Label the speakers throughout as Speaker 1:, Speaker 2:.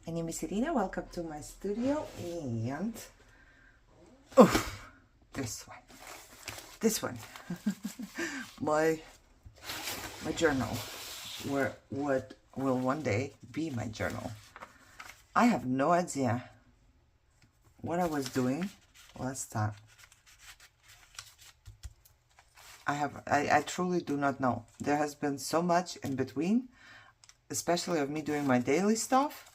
Speaker 1: My name is Irina. Welcome to my studio. And oh, this one, my journal, where what will one day be my journal. I have no idea what I was doing last time. I truly do not know. There has been so much in between, especially of me doing my daily stuff,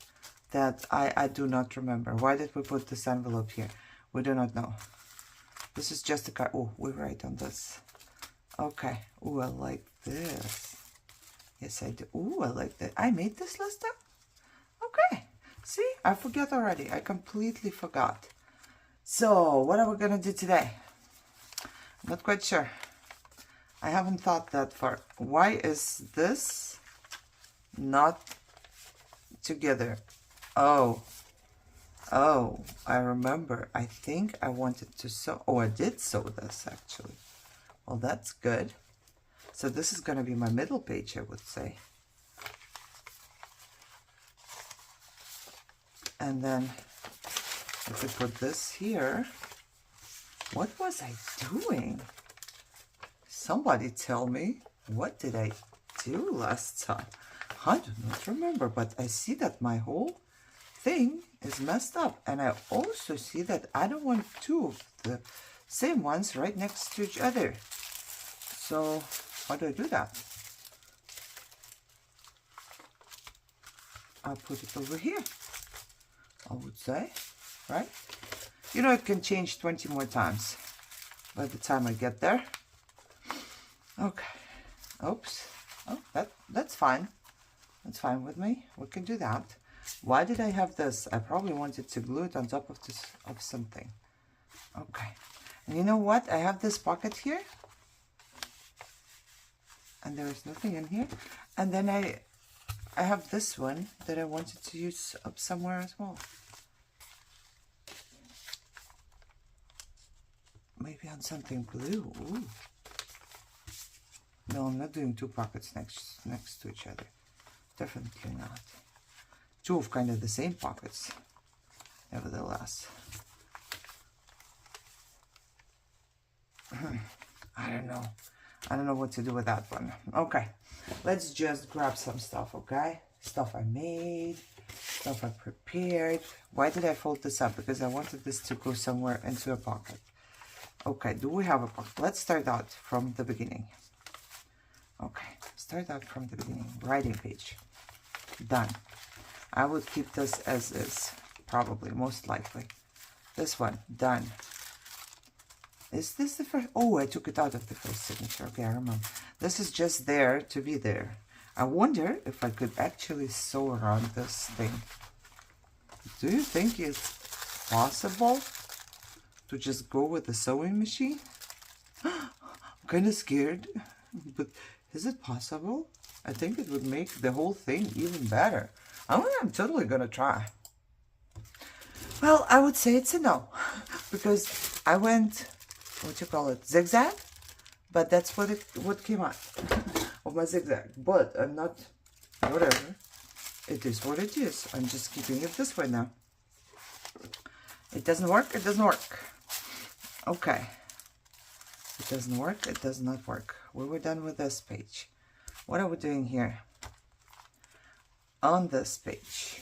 Speaker 1: that I do not remember. Why did we put this envelope here? We do not know. This is just a card. Oh, we write on this. Okay. Oh, I like this. Yes, I do. Oh, I like that. I made this last time? Okay. See, I forget already. I completely forgot. So, what are we going to do today? I'm not quite sure. I haven't thought that far. Why is this not together? Oh, I remember. I think I wanted to sew. Oh, I did sew this actually. Well, that's good. So this is going to be my middle page, I would say. And then if I put this here, what was I doing? Somebody tell me, what did I do last time? I do not remember, but I see that my whole thing is messed up. And I also see that I don't want two of the same ones right next to each other. So how do I do that? I'll put it over here, I would say, right? You know, it can change 20 more times by the time I get there. Okay. Oops. Oh, that's fine. That's fine with me. We can do that. Why did I have this? I probably wanted to glue it on top of this of something. Okay. And you know what? I have this pocket here. And there is nothing in here. And then I have this one that I wanted to use up somewhere as well. Maybe on something blue. Ooh. No, I'm not doing two pockets next to each other. Definitely not. Two of kind of the same pockets, nevertheless. I don't know. I don't know what to do with that one. Okay, let's just grab some stuff, okay? Stuff I made, stuff I prepared. Why did I fold this up? Because I wanted this to go somewhere into a pocket. Okay, do we have a pocket? Let's start out from the beginning. Okay, start out from the beginning. Writing page. Done. I would keep this as is, probably, most likely. This one, done. Is this the first? Oh, I took it out of the first signature. Okay, I remember. This is just there to be there. I wonder if I could actually sew around this thing. Do you think it's possible to just go with the sewing machine? I'm kind of scared, but is it possible? I think it would make the whole thing even better. I'm totally gonna try. Well, I would say it's a no, because I went, what you call it, zigzag, but that's what came out of my zigzag. But I'm not, whatever. It is what it is. I'm just keeping it this way now. It doesn't work. It doesn't work. Okay. It doesn't work. It does not work. We were done with this page. What are we doing here? On this page,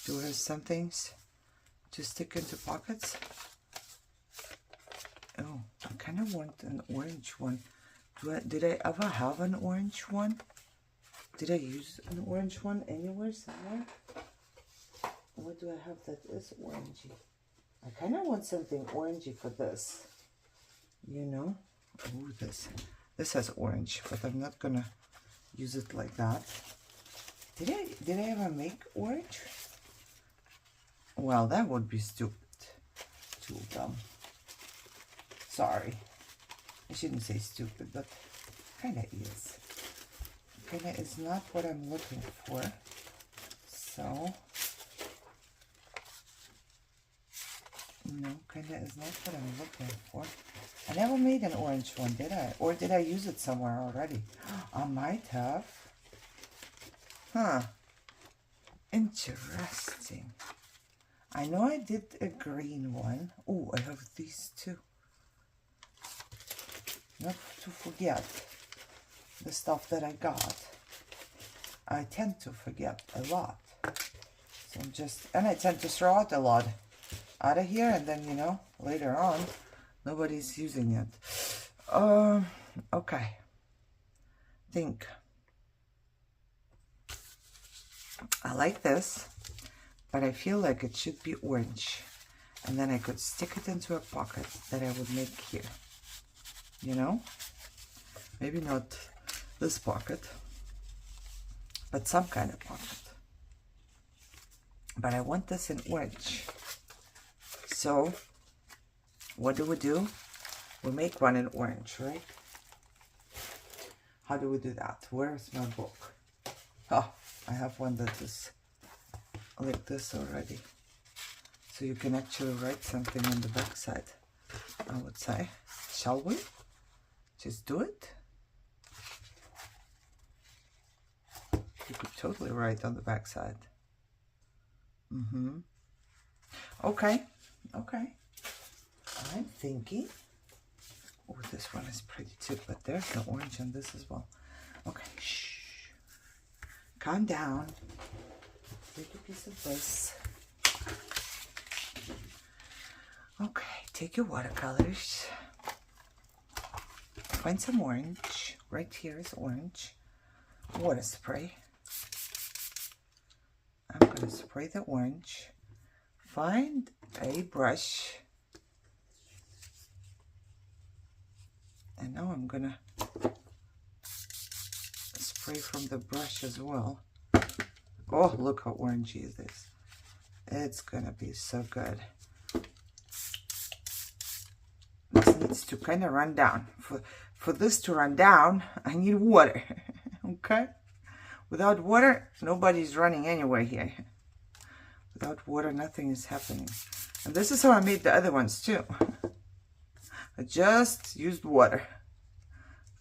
Speaker 1: do we have some things to stick into pockets? Oh, I kind of want an orange one. Did I ever have an orange one? Did I use an orange one anywhere, somewhere? What do I have that is orangey? I kind of want something orangey for this. You know? Oh, this has orange, but I'm not gonna use it like that. Did I ever make orange? Well, that would be stupid. Too dumb. Sorry. I shouldn't say stupid, but kinda is. Kinda is not what I'm looking for. So no, kinda is not what I'm looking for. I never made an orange one, did I? Or did I use it somewhere already? I might have. Huh. Interesting. I know I did a green one. Oh, I have these too. Not to forget the stuff that I got. I tend to forget a lot. So I'm just, and I tend to throw out a lot out of here, and then, you know, later on, nobody's using it. Okay. Think. I like this, but I feel like it should be orange. And then I could stick it into a pocket that I would make here. You know? Maybe not this pocket, but some kind of pocket. But I want this in orange. So, what do? We make one in orange, right? How do we do that? Where's my book? Oh, I have one that is like this already. So you can actually write something on the back side, I would say. Shall we? Just do it? You could totally write on the back side. Okay, okay. I'm thinking. Oh, this one is pretty too, but there's no orange on this as well. Okay, shh. Calm down. Take a piece of this. Okay, take your watercolors. Find some orange. Right here is orange. Water spray. I'm going to spray the orange. Find a brush. And now I'm going to spray from the brush as well. Oh, look how orangey it is. It's going to be so good. This needs to kind of run down. For this to run down, I need water. Okay? Without water, nobody's running anywhere here. Without water, nothing is happening. And this is how I made the other ones too. I just used water.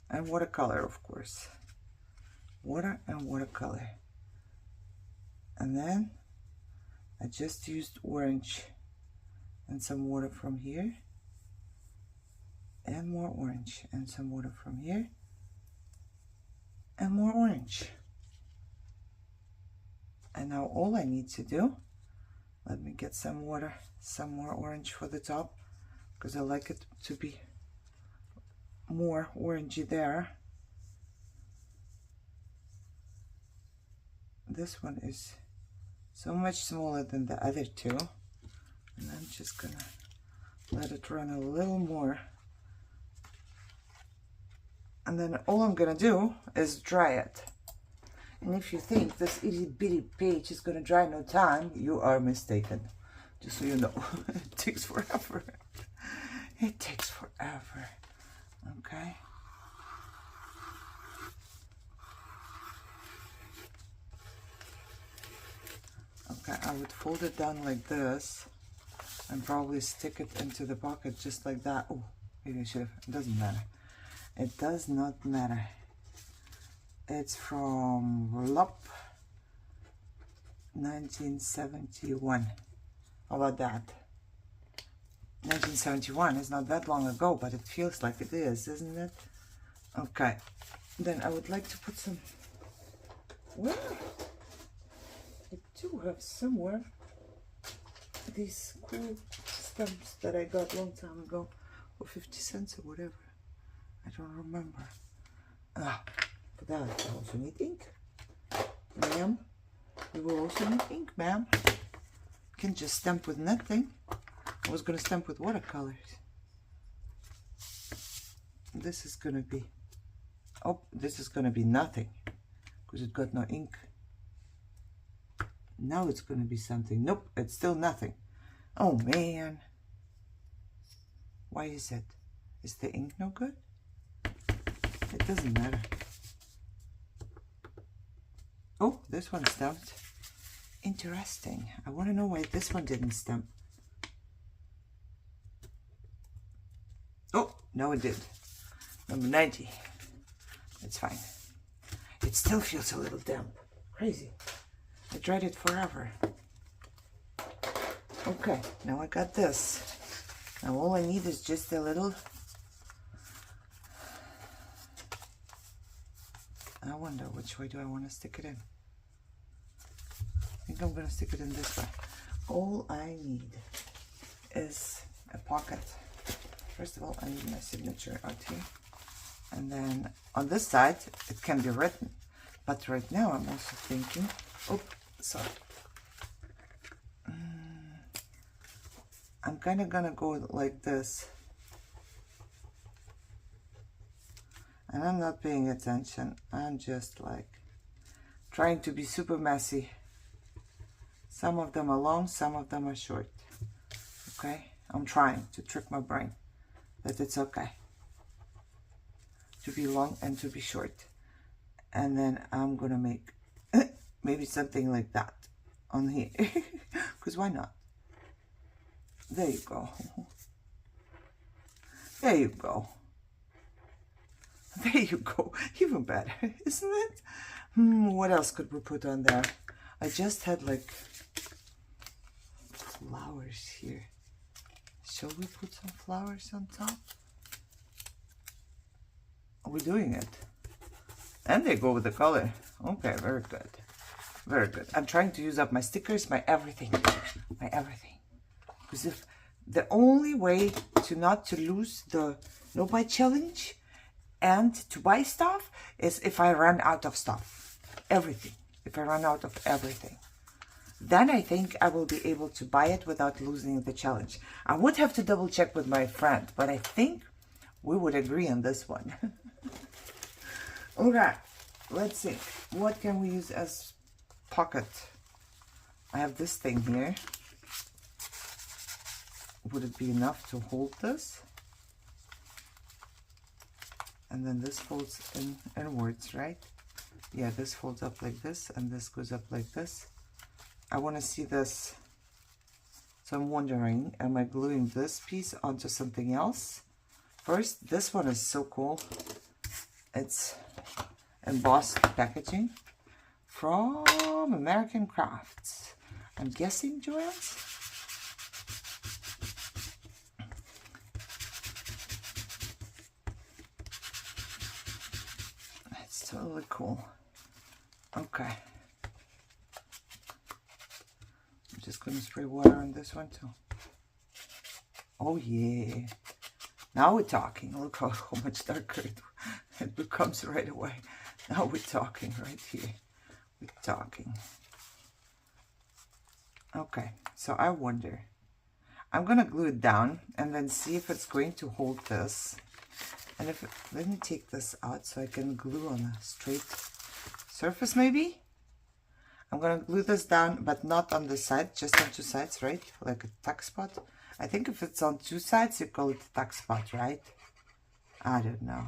Speaker 1: And watercolor, of course. Water and watercolor. And then I just used orange and some water from here. And more orange and some water from here. And more orange. And now all I need to do, let me get some water, some more orange for the top, because I like it to be more orangey there. This one is so much smaller than the other two, and I'm just gonna let it run a little more. And then all I'm gonna do is dry it. And if you think this itty bitty page is gonna dry in no time, you are mistaken. Just so you know, it takes forever. It takes forever. Okay. Okay, I would fold it down like this and probably stick it into the pocket just like that. Oh, maybe I should have. It doesn't matter. It does not matter. It's from Lop 1971. How about that? 1971 is not that long ago, but it feels like it is, isn't it? Okay. Then I would like to put some... Well, I do have somewhere these cool stamps that I got a long time ago for 50 cents or whatever. I don't remember. For that, I also need ink. Ma'am, you will also need ink, ma'am. You can just stamp with nothing. I was going to stamp with watercolors. This is going to be... Oh, this is going to be nothing. Because it got no ink. Now it's going to be something. Nope, it's still nothing. Oh, man. Why is it? Is the ink no good? It doesn't matter. Oh, this one stamped. Interesting. I want to know why this one didn't stamp. Oh, no it did. Number 90. It's fine. It still feels a little damp. Crazy. I tried it forever. Okay, now I got this. Now all I need is just a little... I wonder which way do I want to stick it in. I think I'm going to stick it in this way. All I need is a pocket. First of all, I need my signature out here. And then on this side, it can be written. But right now, I'm also thinking... Oh, sorry. I'm kind of going to go like this. And I'm not paying attention. I'm just like trying to be super messy. Some of them are long, some of them are short. Okay? I'm trying to trick my brain that it's okay to be long and to be short. And then I'm gonna make maybe something like that on here. Because why not? There you go. There you go. There you go. Even better, isn't it? What else could we put on there? I just had like flowers here. Shall we put some flowers on top? Are we doing it? And they go with the color. Okay, very good. Very good. I'm trying to use up my stickers, my everything. My everything. Because if the only way to not to lose the no buy challenge and to buy stuff is if I run out of stuff. Everything. If I run out of everything. Then I think I will be able to buy it without losing the challenge. I would have to double check with my friend, but I think we would agree on this one. Okay, let's see. What can we use as pocket? I have this thing here. Would it be enough to hold this? And then this folds inwards, right? Yeah, this folds up like this, and this goes up like this. I want to see this. So I'm wondering, am I gluing this piece onto something else? First, this one is so cool. It's embossed packaging from American Crafts. I'm guessing Joanne's. It's totally cool. Okay. I'm just going to spray water on this one too. Oh yeah. Now we're talking. Look how much darker it becomes right away. Now we're talking right here. We're talking. Okay, so I wonder. I'm going to glue it down and then see if it's going to hold this. And if let me take this out so I can glue on a straight surface maybe. I'm going to glue this down, but not on the side, just on two sides, right? Like a tuck spot. I think if it's on two sides, you call it a tuck spot, right? I don't know.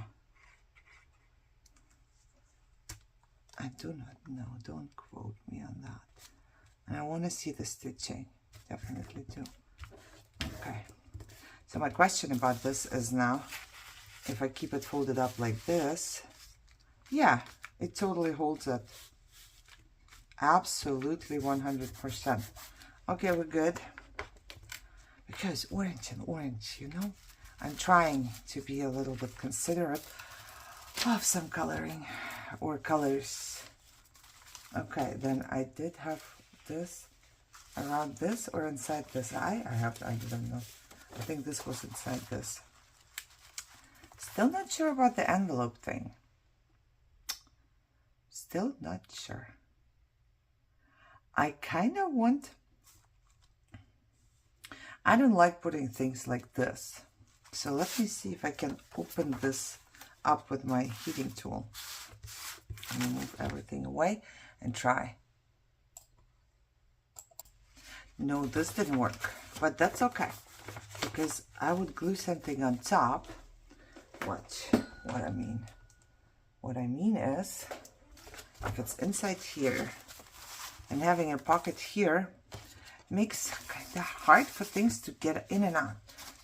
Speaker 1: I do not know. Don't quote me on that. And I want to see the stitching. Definitely do. Okay. So my question about this is now, if I keep it folded up like this, yeah, it totally holds it. Absolutely 100%. Okay, we're good. Because orange and orange, you know, I'm trying to be a little bit considerate of some coloring or colors. Okay, then I did have this around this or inside this. I don't know. I think this was inside this. Still not sure about the envelope thing. Still not sure. I kind of want... I don't like putting things like this. So let me see if I can open this up with my heating tool. Let me move everything away and try. No, this didn't work, but that's okay. Because I would glue something on top. What I mean is, if it's inside here and having a pocket here, makes kind of hard for things to get in and out.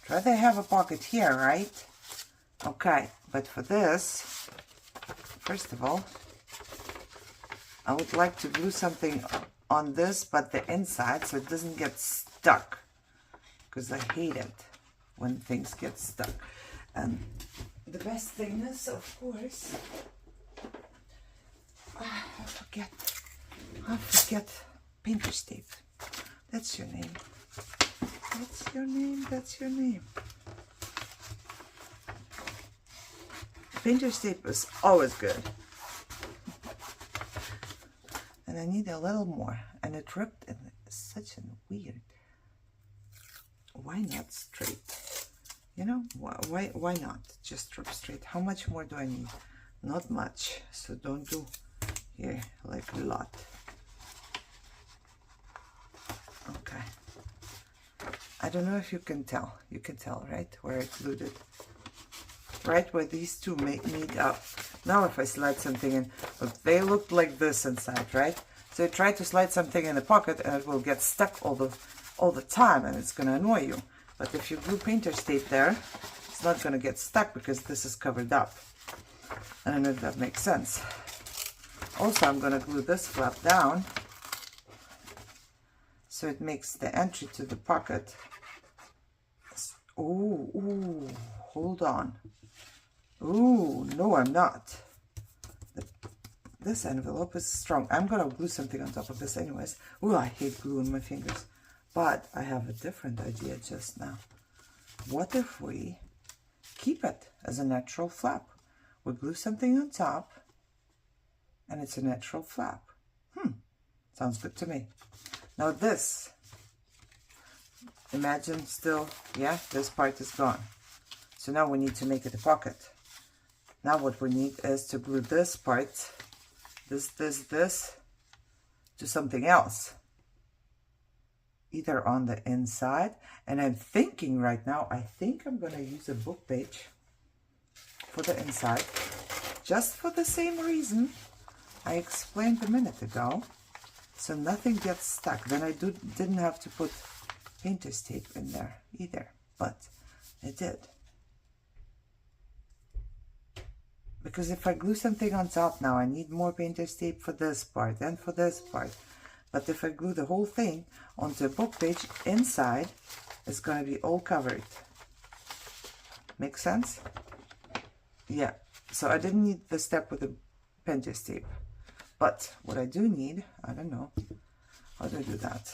Speaker 1: I'd rather have a pocket here, right? Okay, but for this, first of all, I would like to glue something on this, but the inside, so it doesn't get stuck. Because I hate it when things get stuck. And the best thing is, of course, I forget painter's tape. That's your name. That's your name. That's your name. Painter's tape is always good. And I need a little more. And it ripped in such a weird. Why not straight? You know, why not just rip straight? How much more do I need? Not much. So don't do here like a lot. Okay. I don't know if you can tell. You can tell, right? Where I glued it. Right where these two meet up. Now if I slide something in, look, they look like this inside, right? So you try to slide something in the pocket and it will get stuck all the time and it's gonna annoy you. But if you glue painter's tape there, it's not gonna get stuck because this is covered up. I don't know if that makes sense. Also, I'm gonna glue this flap down so it makes the entry to the pocket. Ooh, hold on. Ooh, no, I'm not. This envelope is strong. I'm gonna glue something on top of this anyways. Ooh, I hate glue on my fingers. But I have a different idea just now. What if we keep it as a natural flap? We glue something on top and it's a natural flap. Sounds good to me. Now this, imagine still, yeah, this part is gone. So now we need to make it a pocket. Now what we need is to glue this part, this, to something else. Either on the inside, and I'm thinking right now, I think I'm going to use a book page for the inside, just for the same reason I explained a minute ago, so nothing gets stuck. Then I didn't have to put painter's tape in there either, but I did. Because if I glue something on top now, I need more painter's tape for this part and for this part. But if I glue the whole thing onto a book page inside, it's going to be all covered. Make sense? Yeah. So I didn't need the step with the painter's tape. But what I do need, I don't know. How do I do that?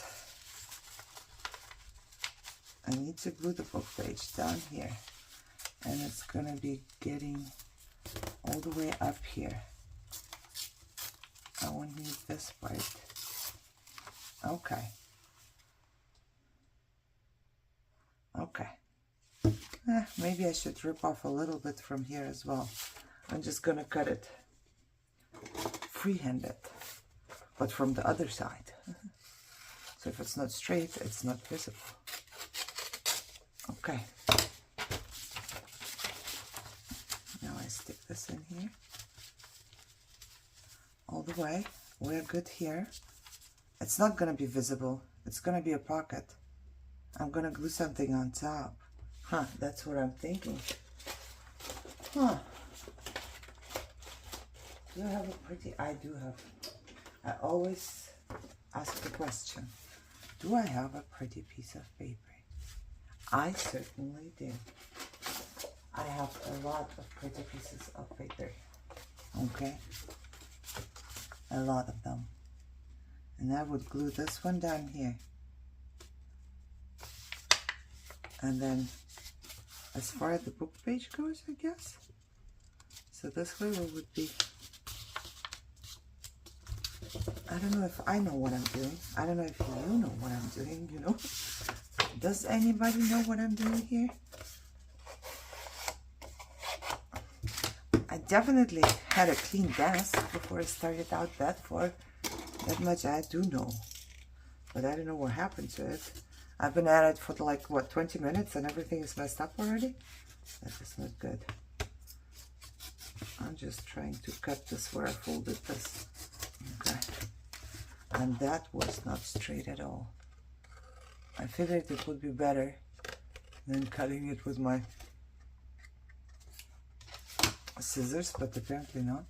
Speaker 1: I need to glue the book page down here. And it's going to be getting all the way up here. I won't need this part. Okay. Okay. Maybe I should rip off a little bit from here as well. I'm just gonna cut it freehand it, but from the other side. So if it's not straight, it's not visible. Okay. Now I stick this in here. All the way. We're good here. It's not going to be visible. It's going to be a pocket. I'm going to glue something on top. That's what I'm thinking. Do I have a pretty... I do have... I always ask the question, do I have a pretty piece of paper? I certainly do. I have a lot of pretty pieces of paper. Okay? A lot of them. And I would glue this one down here. And then, as far as the book page goes, I guess. So this way we would be... I don't know if I know what I'm doing. I don't know if you know what I'm doing, you know. Does anybody know what I'm doing here? I definitely had a clean desk before I started out that far. That much I do know, but I don't know what happened to it. I've been at it for like, what, 20 minutes and everything is messed up already? That is not good. I'm just trying to cut this where I folded this. Okay. And that was not straight at all. I figured it would be better than cutting it with my scissors, but apparently not.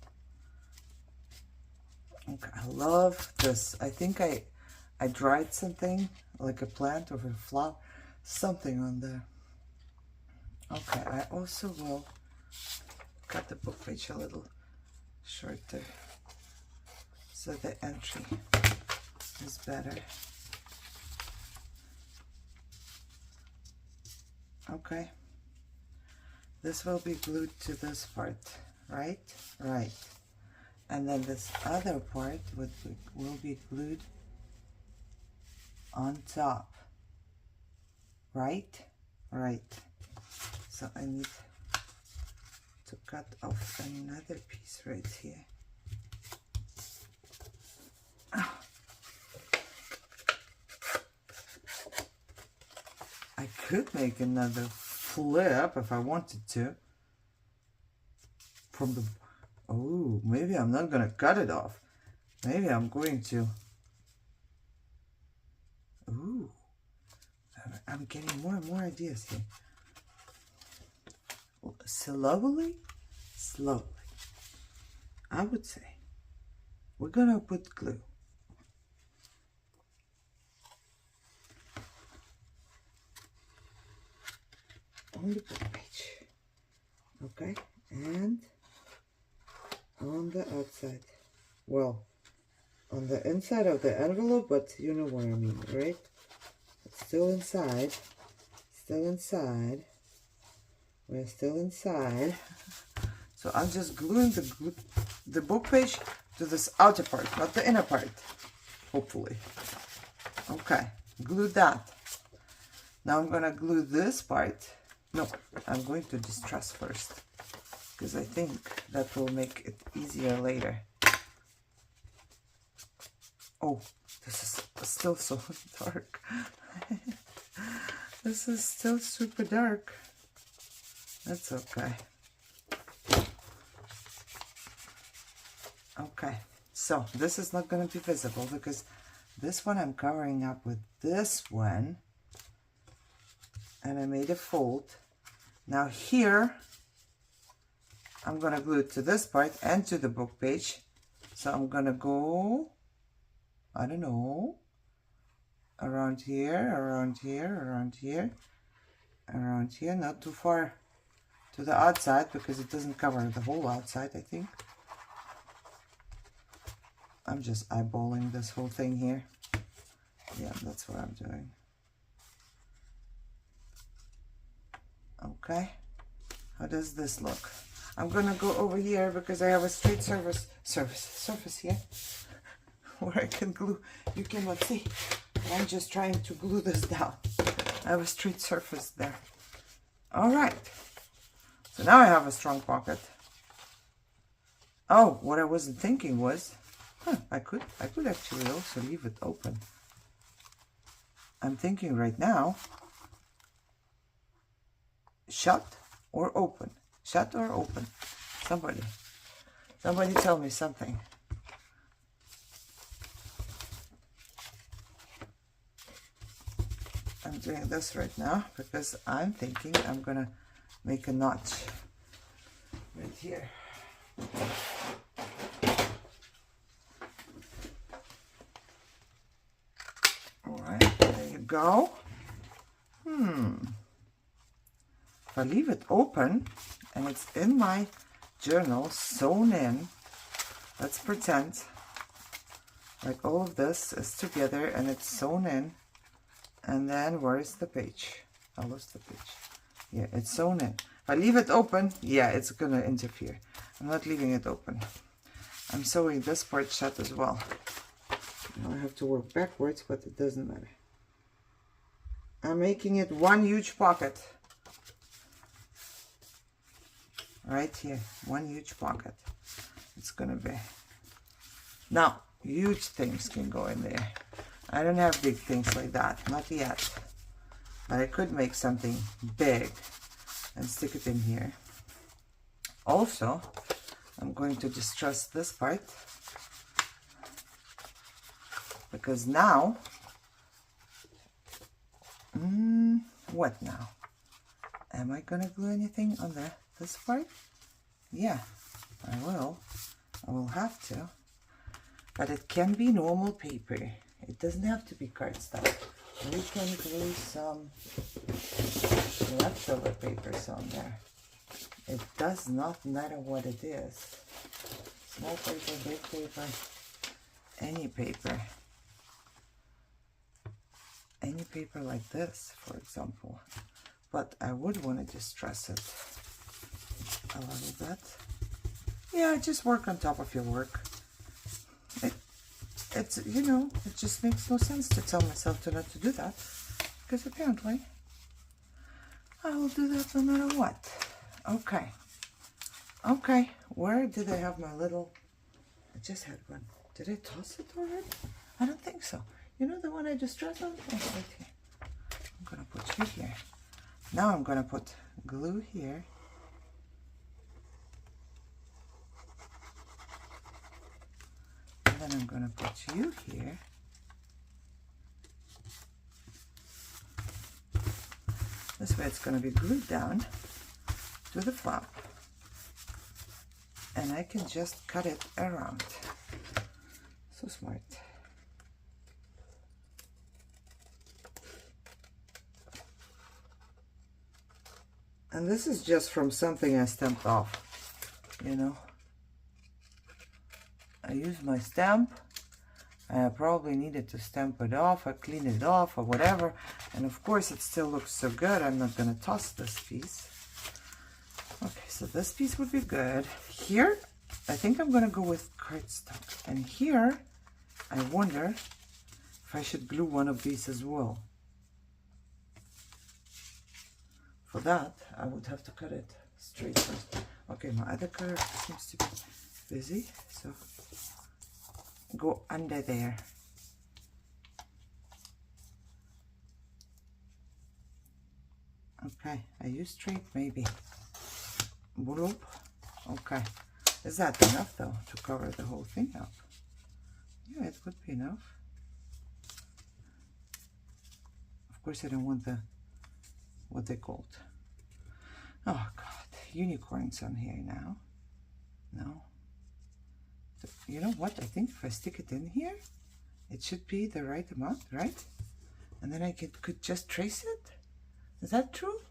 Speaker 1: Okay, I love this. I think I dried something, like a plant or a flower, something on there. Okay, I also will cut the book page a little shorter so the entry is better. Okay, this will be glued to this part, right? Right. And then this other part will be glued on top, right? Right. So I need to cut off another piece right here. I could make another flip if I wanted to. From the, oh, maybe I'm not gonna cut it off. Maybe I'm going to, ooh, I'm getting more and more ideas here. Slowly, I would say, we're gonna put glue. On the book page, okay, and on the outside, well, on the inside of the envelope, but you know what I mean, right? It's still inside, we're still inside. So I'm just gluing the book page to this outer part, not the inner part, hopefully. Okay, glue that. Now I'm gonna glue this part. No, I'm going to distress first, because I think that will make it easier later. Oh, this is still so dark. This is still super dark. That's okay. Okay, so this is not going to be visible because this one I'm covering up with this one. And I made a fold. Now here, I'm gonna glue it to this part and to the book page. So I'm gonna go, I don't know, around here, around here, around here, around here, not too far to the outside because it doesn't cover the whole outside, I think. I'm just eyeballing this whole thing here. Yeah, that's what I'm doing. Okay, how does this look? I'm gonna go over here because I have a straight surface here where I can glue. You cannot see. I'm just trying to glue this down. I have a straight surface there. All right. So now I have a strong pocket. Oh, what I wasn't thinking was, I could actually also leave it open. I'm thinking right now, shut or open? Shut or open? Somebody tell me something. I'm doing this right now because I'm thinking I'm gonna make a notch right here. All right, there you go. If I leave it open and it's in my journal sewn in, let's pretend like all of this is together and it's sewn in, and then where is the page? I lost the page. Yeah, it's sewn in. If I leave it open, yeah, it's gonna interfere. I'm not leaving it open. I'm sewing this part shut as well. Now I have to work backwards, but it doesn't matter. I'm making it one huge pocket. Right here, one huge pocket. It's gonna be. Now, huge things can go in there. I don't have big things like that, not yet. But I could make something big and stick it in here. Also, I'm going to distress this part because now, what now? Am I gonna glue anything on this part? Yeah, I will. I will have to. But it can be normal paper. It doesn't have to be cardstock. We can glue some leftover papers on there. It does not matter what it is. Small paper, big paper, any paper. Any paper like this, for example. But I would want to distress it a little bit. Yeah, just work on top of your work. It's, you know, it just makes no sense to tell myself to not to do that. Because apparently, I will do that no matter what. Okay. Okay, where did I have my little... I just had one. Did I toss it already? I don't think so. You know the one I just dressed on? Oh, right here. I'm going to put you here. Now I'm going to put glue here. And then I'm going to put you here. This way it's going to be glued down to the flap. And I can just cut it around. So smart. And this is just from something I stamped off, you know. I used my stamp. I probably needed to stamp it off or clean it off or whatever. And of course it still looks so good. I'm not going to toss this piece. Okay, so this piece would be good. Here, I think I'm going to go with cardstock. And here, I wonder if I should glue one of these as well. For that, I would have to cut it straight first. Okay, my other cutter seems to be busy, so go under there. Okay, I use straight maybe. Bloop. Okay. Is that enough though to cover the whole thing up? Yeah, it would be enough. Of course I don't want the what they called. Oh god, unicorns on here now. No. You know what? I think if I stick it in here, it should be the right amount, right? And then I could just trace it. Is that true?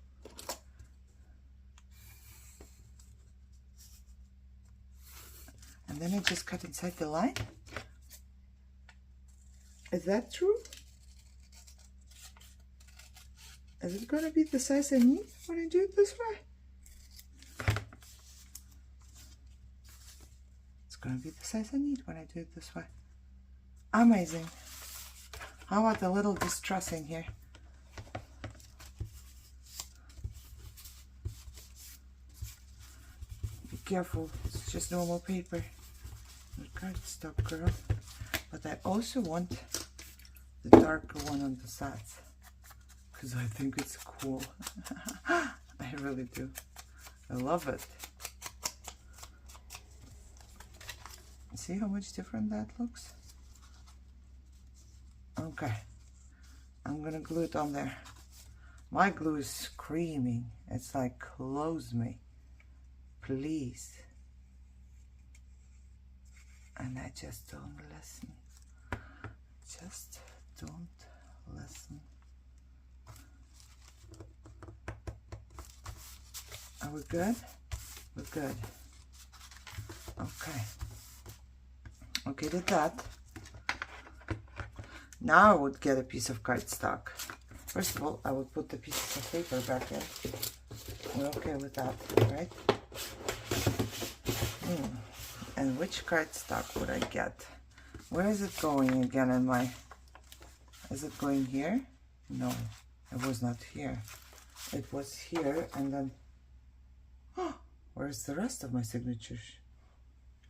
Speaker 1: And then I just cut inside the line. Is that true? Is it gonna be the size I need when I do it this way? It's gonna be the size I need when I do it this way. Amazing. How about a little distressing here? Be careful, it's just normal paper. Not cardstock, girl. But I also want the darker one on the sides. Because I think it's cool. I really do. I love it. See how much different that looks? Okay. I'm gonna glue it on there. My glue is screaming. It's like, close me. Please. And I just don't listen. Just don't listen. Are we good? We're good. Okay. Okay, did that. Now I would get a piece of cardstock. First of all, I would put the pieces of paper back in. We're okay with that, right? And which cardstock would I get? Where is it going again in my... Is it going here? No, it was not here. It was here and then... Oh, where's the rest of my signatures?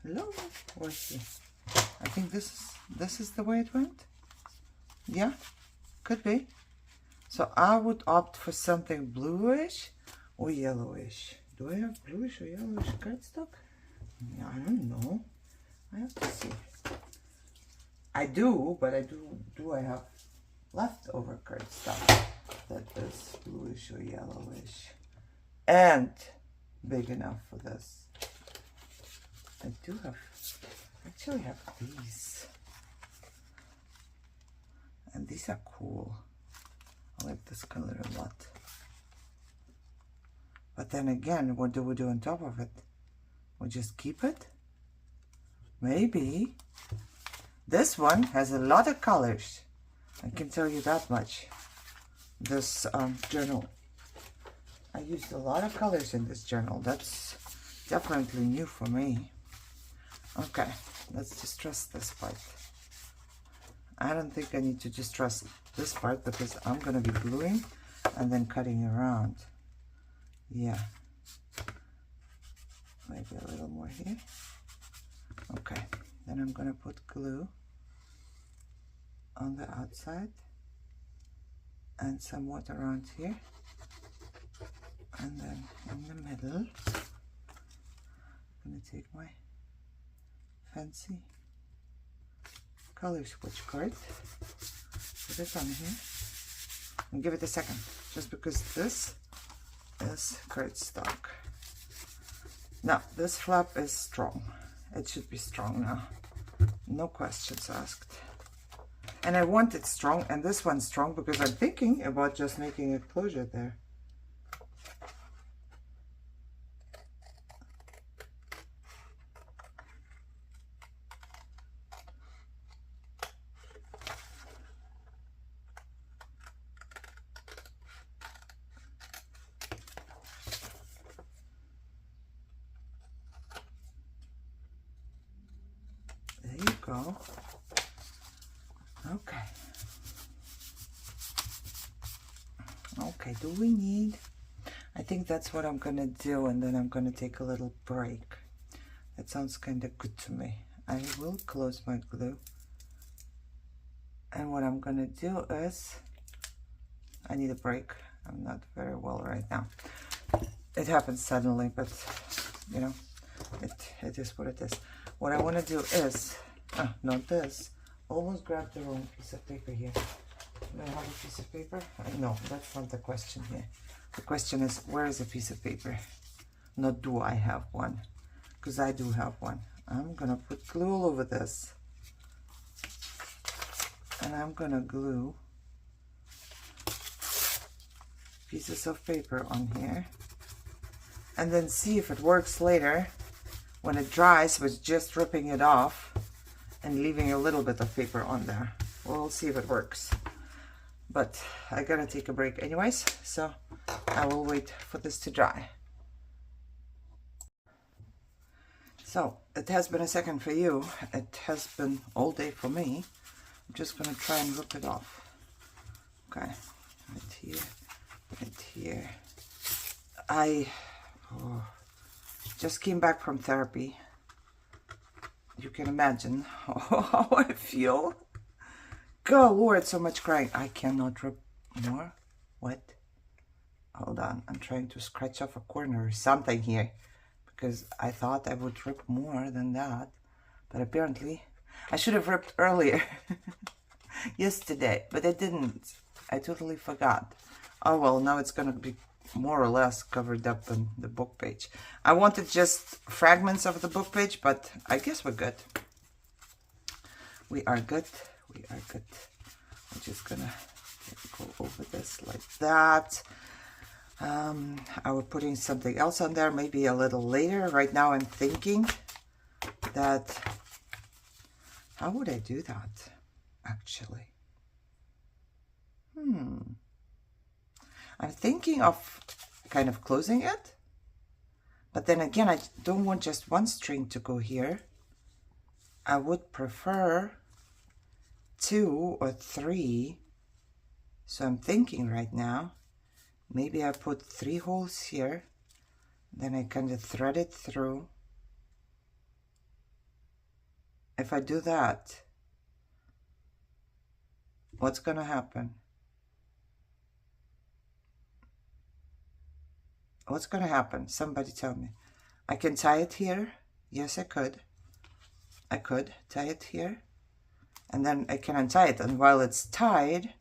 Speaker 1: Hello? Where's he? I think this is the way it went. Yeah, could be. So I would opt for something bluish or yellowish. Do I have bluish or yellowish cardstock? Yeah, I don't know. I have to see. I do, but do I have leftover cardstock that is bluish or yellowish and big enough for this? I actually have these. And these are cool. I like this color a lot. But then again, what do we do on top of it? We just keep it? Maybe. This one has a lot of colors. I can tell you that much. This journal. I used a lot of colors in this journal. That's definitely new for me. Okay, let's distress this part. I don't think I need to distress this part because I'm going to be gluing and then cutting around. Yeah. Maybe a little more here. Okay, then I'm going to put glue on the outside and somewhat around here. And then in the middle, I'm going to take my fancy color switch card, put it on here, and give it a second, just because this is cardstock. Now, this flap is strong. It should be strong now. No questions asked. And I want it strong, and this one's strong because I'm thinking about just making a closure there. There you go. Okay. Okay, do we need... I think that's what I'm gonna do, and then I'm gonna take a little break. That sounds kind of good to me. I will close my glue. And what I'm gonna do is... I need a break. I'm not very well right now. It happens suddenly, but, you know, it is what it is. What I want to do is... not this. Almost grabbed the wrong piece of paper here. Do I have a piece of paper? No, that's not the question here. The question is, where is a piece of paper? Not do I have one, because I do have one. I'm gonna put glue all over this, and I'm gonna glue pieces of paper on here, and then see if it works later when it dries with just ripping it off and leaving a little bit of paper on there. We'll see if it works. But I gotta take a break anyways, so I will wait for this to dry. So it has been a second for you. It has been all day for me. I'm just gonna try and rip it off. Okay, right here, right here. I just came back from therapy. You can imagine how I feel. God, Lord, so much crying. I cannot rip more. What? Hold on. I'm trying to scratch off a corner or something here, because I thought I would rip more than that. But apparently, I should have ripped earlier. Yesterday, but I didn't. I totally forgot. Oh, well, now it's going to be more or less covered up in the book page. I wanted just fragments of the book page, but I guess we're good. We are good. We are good. I'm just gonna go over this like that. I was putting something else on there, maybe a little later. Right now I'm thinking that, how would I do that, actually? I'm thinking of kind of closing it, but then again, I don't want just one string to go here. I would prefer 2 or 3. So I'm thinking right now, maybe I put 3 holes here, then I kind of thread it through. If I do that, what's gonna happen? What's gonna happen? Somebody tell me. I can tie it here. Yes, I could. I could tie it here. And then I can untie it. And while it's tied,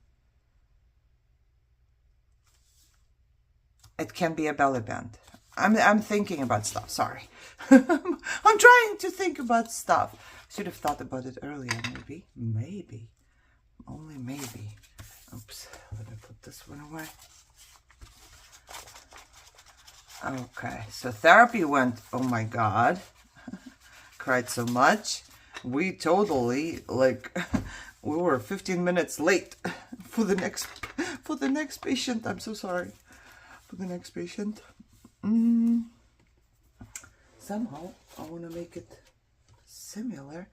Speaker 1: it can be a belly band. I'm thinking about stuff. Sorry. I'm trying to think about stuff. Should have thought about it earlier, maybe. Maybe. Only maybe. Oops. Let me put this one away. Okay. So therapy went, oh my God. Cried so much. We totally, like, we were 15 minutes late for the next patient. I'm so sorry. For the next patient. Somehow, I want to make it similar.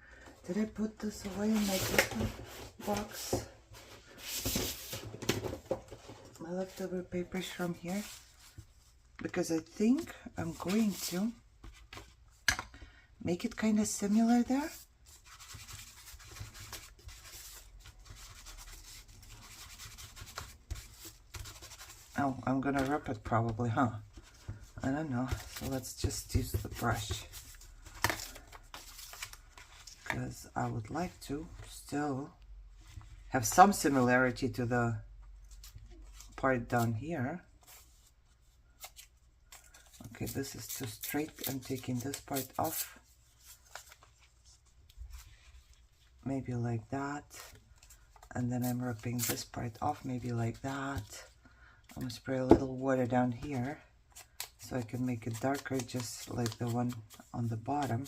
Speaker 1: Did I put this away in my paper box? My leftover papers from here? Because I think I'm going to make it kind of similar there. Oh, I'm gonna rip it probably, huh? I don't know. So let's just use the brush. Because I would like to still have some similarity to the part down here. Okay, this is too straight. I'm taking this part off. Maybe like that. And then I'm ripping this part off, maybe like that. I'm gonna spray a little water down here so I can make it darker, just like the one on the bottom.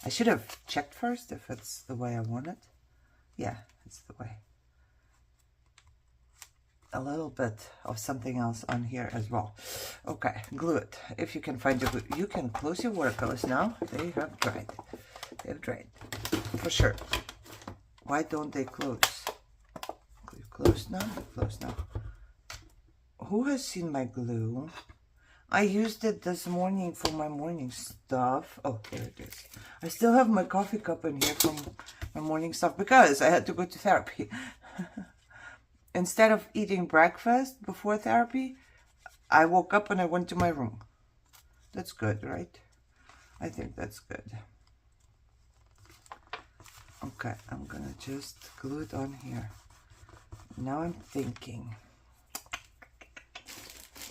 Speaker 1: I should have checked first if it's the way I want it. Yeah, it's the way. A little bit of something else on here as well. Okay, glue it. If you can find your glue, you can close your watercolors now. They have dried. They have dried for sure. Why don't they close? Close now? Close now. Who has seen my glue? I used it this morning for my morning stuff. Oh, there it is. I still have my coffee cup in here from my morning stuff because I had to go to therapy. Instead of eating breakfast before therapy, I woke up and I went to my room. That's good, right? I think that's good. Okay, I'm gonna just glue it on here. Now I'm thinking.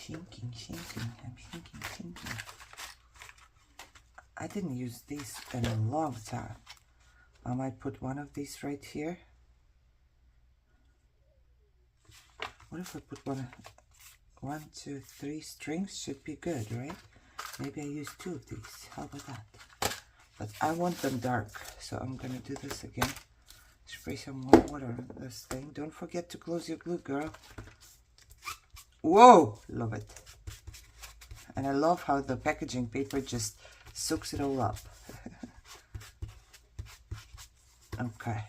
Speaker 1: I'm thinking. I didn't use these in a long time. I might put one of these right here. What if I put one, two, three strings? Should be good, right? Maybe I use two of these. How about that? But I want them dark, so I'm gonna do this again. Spray some more water on this thing. Don't forget to close your glue, girl. Whoa! Love it. And I love how the packaging paper just soaks it all up. Okay.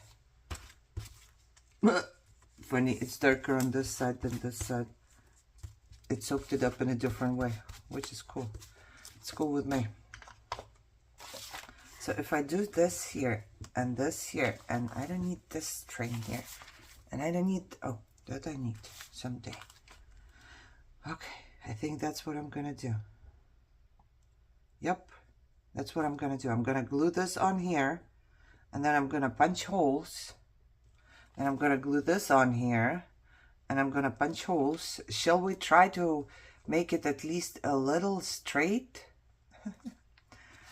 Speaker 1: Funny, it's darker on this side than this side. It soaked it up in a different way, which is cool. It's cool with me. So if I do this here, and I don't need this string here, and I don't need, oh, that I need someday. Okay, I think that's what I'm gonna do. Yep, that's what I'm gonna do. I'm gonna glue this on here, and then I'm gonna punch holes, and I'm gonna glue this on here, and I'm gonna punch holes. Shall we try to make it at least a little straight?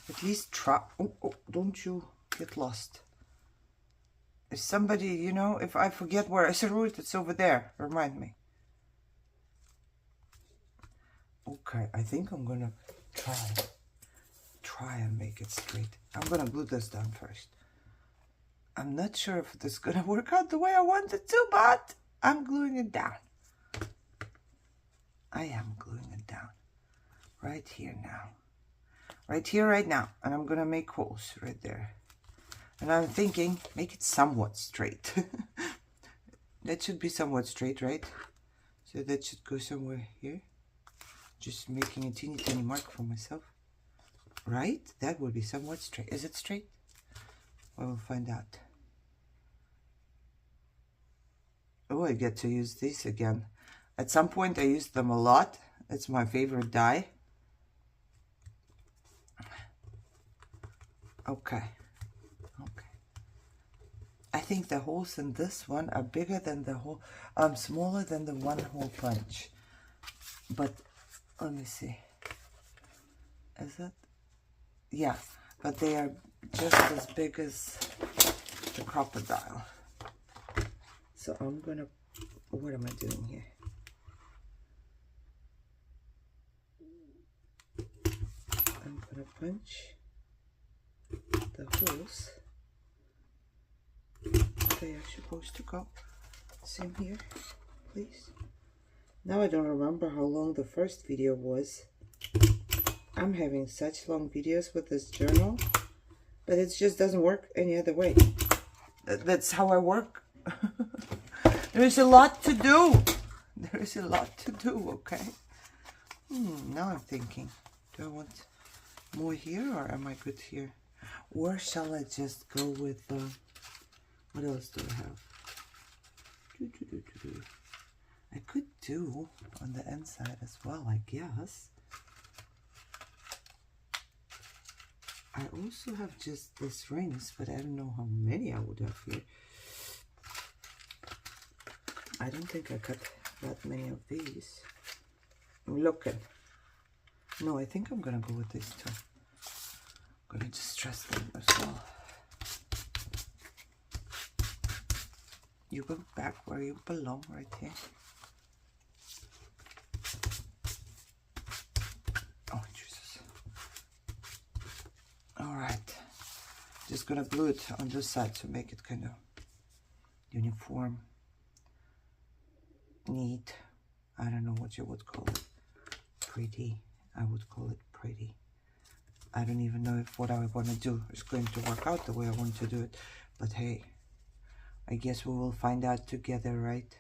Speaker 1: At least try. Oh, don't you get lost. If somebody, you know, if I forget where I threw it, it's over there. Remind me. Okay, I think I'm gonna try and make it straight. I'm gonna glue this down first. I'm not sure if this is gonna work out the way I want it to, but I'm gluing it down. I am gluing it down. Right here now. Right here, right now. And I'm gonna make holes right there. And I'm thinking, make it somewhat straight. That should be somewhat straight, right? So that should go somewhere here. Just making a teeny tiny mark for myself. Right? That would be somewhat straight. Is it straight? Well, we'll find out. Oh, I get to use these again. At some point I used them a lot. It's my favorite die. Okay. I think the holes in this one are bigger than the hole, smaller than the one hole punch. But let me see. Is it? Yeah, but they are just as big as the crocodile. So I'm gonna, what am I doing here? I'm gonna punch the holes they are supposed to go. Same here, please. Now I don't remember how long the first video was. I'm having such long videos with this journal, but it just doesn't work any other way. That's how I work. There is a lot to do. There is a lot to do, okay? Now I'm thinking, do I want more here or am I good here? Or shall I just go with, what else do I have? I could do on the inside as well, I guess. I also have just these rings, but I don't know how many I would have here. I don't think I cut that many of these. I'm looking. No, I think I'm gonna go with these two. I'm gonna just stress them as well. You go back where you belong, right here. Oh, Jesus. Alright. Just gonna glue it on this side to make it kind of uniform. Neat. I don't know what you would call it. Pretty. I would call it pretty. I don't even know if what I want to do is going to work out the way I want to do it. But hey, I guess we will find out together, right?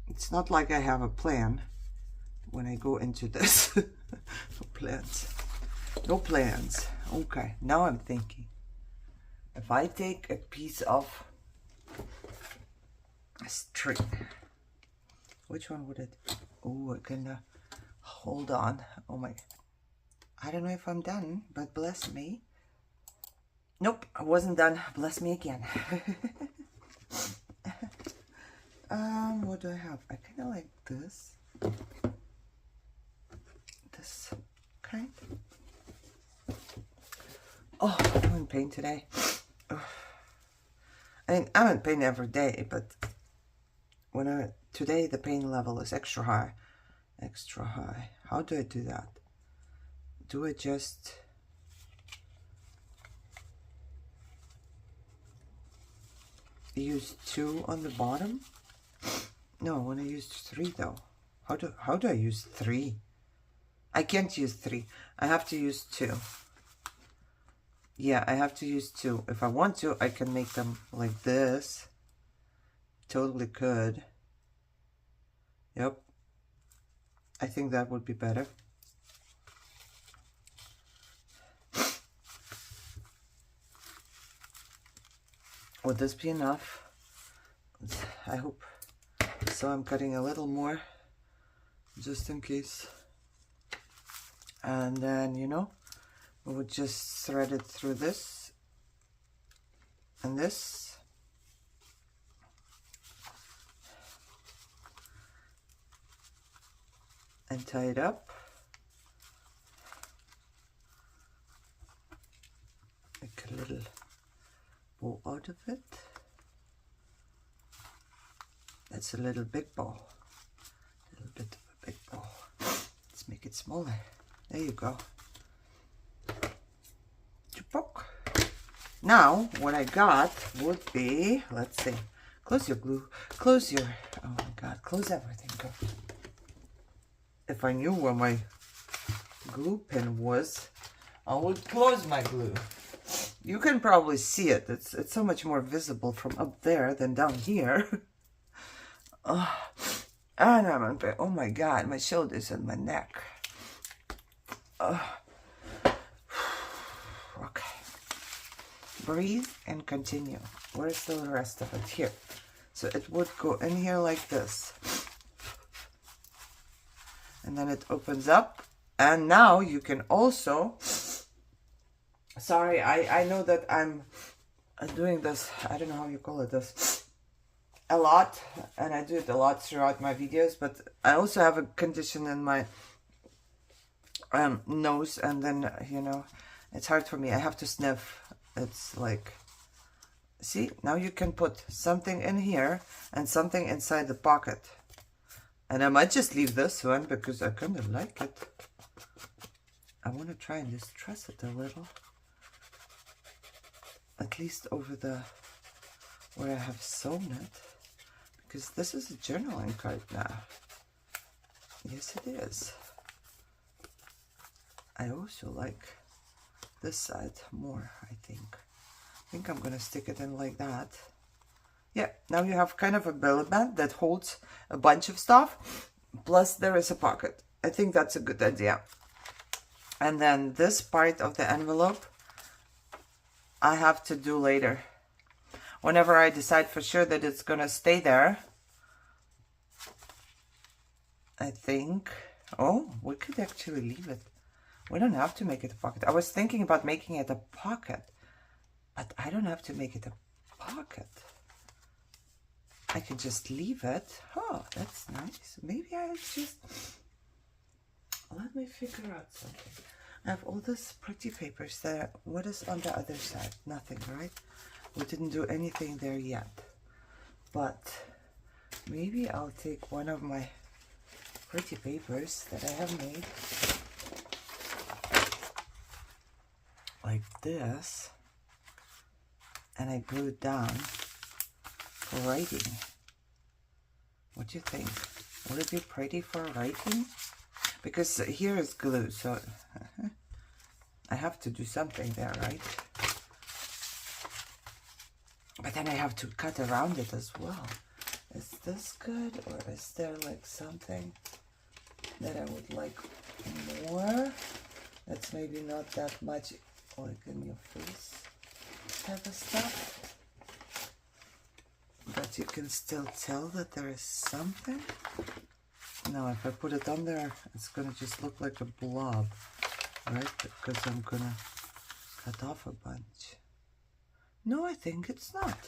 Speaker 1: It's not like I have a plan when I go into this. No plans. No plans. Okay, now I'm thinking. If I take a piece of string, which one would it? Oh, I can hold on. Oh my, I don't know if I'm done, but bless me. Nope, I wasn't done. Bless me again. What do I have? I kind of like this. This kind. Oh, I'm in pain today. I mean, I'm in pain every day, but today the pain level is extra high. Extra high. How do I do that? Do I just use 2 on the bottom? No, I want to use 3 though. How do I use 3? I can't use 3. I have to use 2. Yeah, I have to use 2. If I want to, I can make them like this. Totally could. Yep. I think that would be better. Would this be enough? I hope. So I'm cutting a little more, just in case. And then, you know, we would just thread it through this and this. And tie it up. Make a little bow out of it. That's a little big bow. A little bit of a big bow. Let's make it smaller. There you go. Now, what I got would be, let's see, close your glue, close your, oh my God, close everything. Go. If I knew where my glue pin was, I would close my glue. You can probably see it. It's so much more visible from up there than down here. And I'm on bed. Oh my God, my shoulders and my neck. Okay. Breathe and continue. Where's the rest of it? Here. So it would go in here like this. And then it opens up. And now you can also... Sorry, I know that I'm doing this. I don't know how you call it this. a lot, and I do it a lot throughout my videos, but I also have a condition in my nose, and then, you know, it's hard for me. I have to sniff. It's like, see, now you can put something in here and something inside the pocket. And I might just leave this one because I kind of like it. I want to try and distress it a little. At least over the, where I have sewn it. Because this is a journaling card now. Yes, it is. I also like this side more, I think. I think I'm going to stick it in like that. Yeah, now you have kind of a belly band that holds a bunch of stuff. Plus there is a pocket. I think that's a good idea. And then this part of the envelope, I have to do later. Whenever I decide for sure that it's going to stay there. I think. Oh, we could actually leave it. We don't have to make it a pocket. I was thinking about making it a pocket. But I don't have to make it a pocket. I can just leave it. Oh, that's nice. Maybe I just... Let me figure out something. I have all these pretty papers there. What is on the other side? Nothing, right? We didn't do anything there yet. But maybe I'll take one of my pretty papers that I have made. Like this. And I glue it down for writing. What do you think? Will it be pretty for writing? Because here is glue, so I have to do something there, right? But then I have to cut around it as well. Is this good, or is there like something that I would like more? That's maybe not that much like in your face type of stuff. But you can still tell that there is something. No, if I put it on there, it's gonna just look like a blob, right? Because I'm gonna cut off a bunch. No, I think it's not.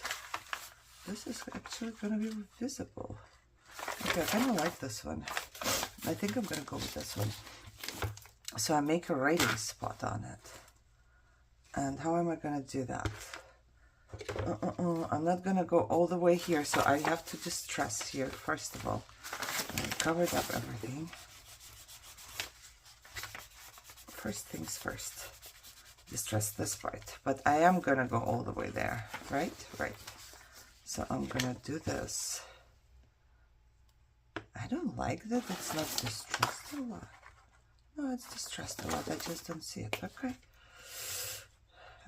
Speaker 1: This is actually gonna be visible. Okay, I kind of like this one. I think I'm gonna go with this one. So I make a writing spot on it. And how am I gonna do that? I'm not gonna go all the way here, so I have to distress here first of all. I covered up everything. First things first, distress this part, but I am gonna go all the way there, right? Right. So I'm gonna do this. I don't like that it's not distressed a lot. No, it's distressed a lot. I just don't see it. Okay.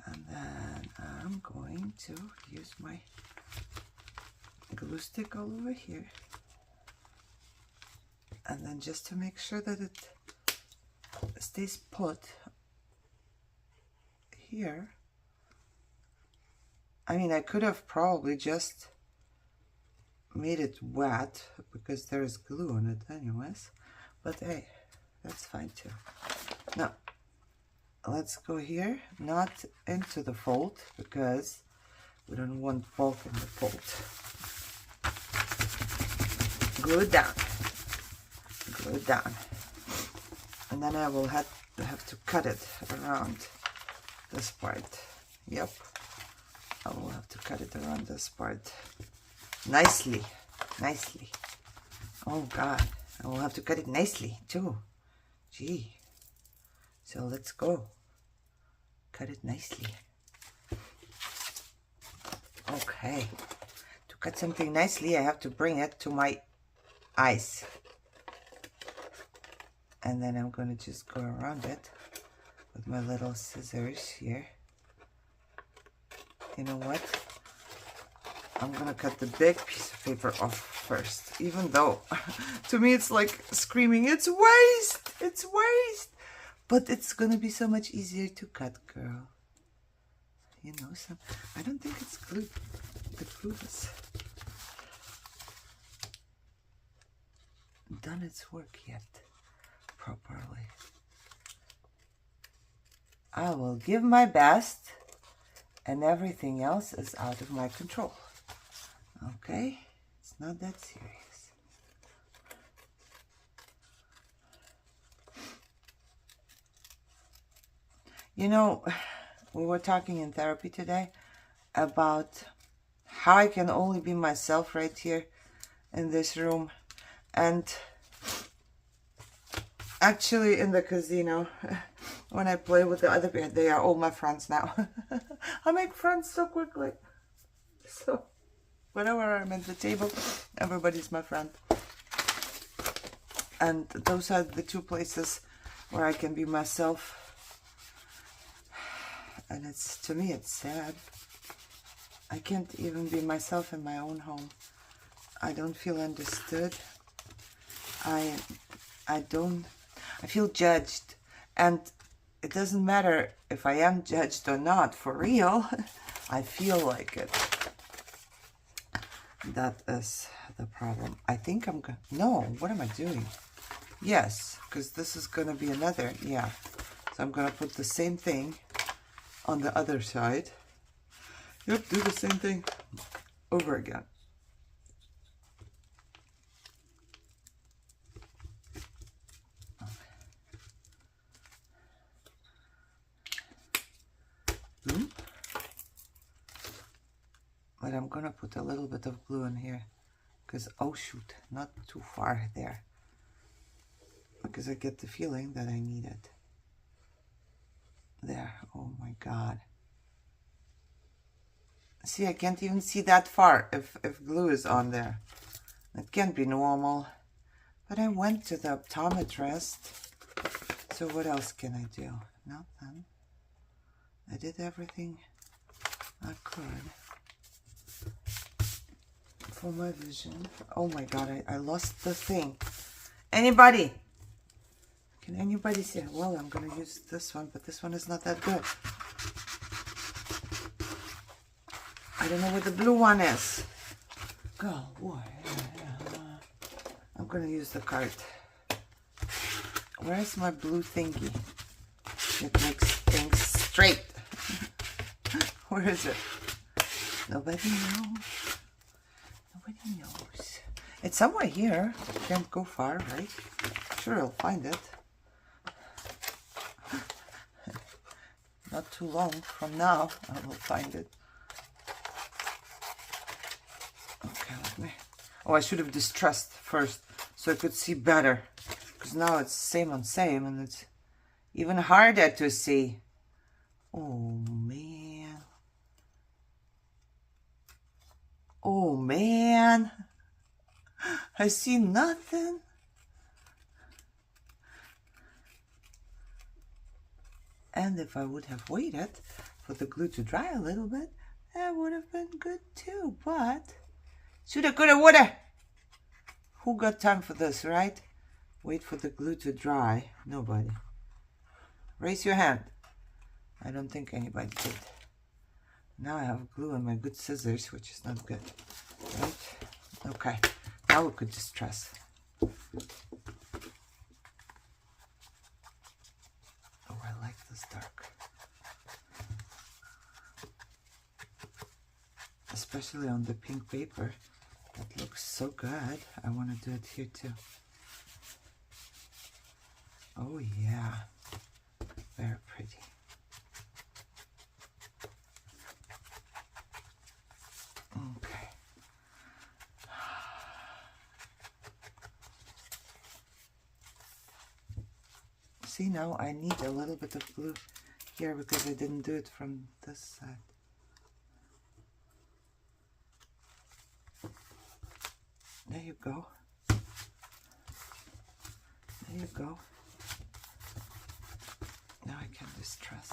Speaker 1: And then I'm going to use my glue stick all over here. And then just to make sure that it stays put here. I mean, I could have probably just made it wet because there's glue on it anyways. But hey, that's fine too. Now, let's go here, not into the fold because we don't want bulk in the fold. Glue it down. Glue it down. And then I will have to cut it around this part. Yep. I will have to cut it around this part. Nicely. Nicely. Oh God. I will have to cut it nicely too. Gee. So let's go. Cut it nicely. Okay. To cut something nicely, I have to bring it to my eyes. And then I'm going to just go around it with my little scissors here. You know what? I'm going to cut the big piece of paper off first. Even though, to me, it's like screaming, it's waste! It's waste! But it's going to be so much easier to cut, girl. You know, I don't think it's glued. The glue has done its work yet. Properly. I will give my best, and everything else is out of my control. Okay, not that serious. You know, we were talking in therapy today about how I can only be myself right here in this room. And actually in the casino, when I play with the other people, they are all my friends now. I make friends so quickly. So whenever I'm at the table, everybody's my friend. And those are the two places where I can be myself. And it's, to me, it's sad. I can't even be myself in my own home. I don't feel understood. I feel judged. And it doesn't matter if I am judged or not, for real. I feel like it. That is the problem. I think I'm gonna, no, what am I doing? Yes, because this is gonna be another, yeah. So I'm gonna put the same thing on the other side. Yep, do the same thing over again. But I'm gonna put a little bit of glue in here because, oh shoot, not too far there, because I get the feeling that I need it. There, oh my God. See, I can't even see that far if glue is on there. It can't be normal. But I went to the optometrist. So what else can I do? Nothing. I did everything I could for my vision. Oh my God, I lost the thing. Anybody? Can anybody see? Well, I'm going to use this one, but this one is not that good. I don't know where the blue one is. Go, boy. I'm going to use the card. Where's my blue thingy? It makes things straight. Where is it? Nobody knows. Nobody knows. It's somewhere here. Can't go far, right? Sure, I'll find it. Not too long from now, I will find it. Okay, let me... Oh, I should have distressed first so I could see better. Because now it's same on same and it's even harder to see. Oh, man. Oh, man. I see nothing. And if I would have waited for the glue to dry a little bit, that would have been good too. But shoulda, coulda, woulda. Who got time for this, right? Wait for the glue to dry. Nobody. Raise your hand. I don't think anybody did. Now I have glue on my good scissors, which is not good. Right? Okay. Now we could distress. Oh, I like this dark. Especially on the pink paper. That looks so good. I want to do it here too. Oh yeah. Very pretty. Okay. See, now I need a little bit of glue here because I didn't do it from this side. There you go. There you go. Now I can distress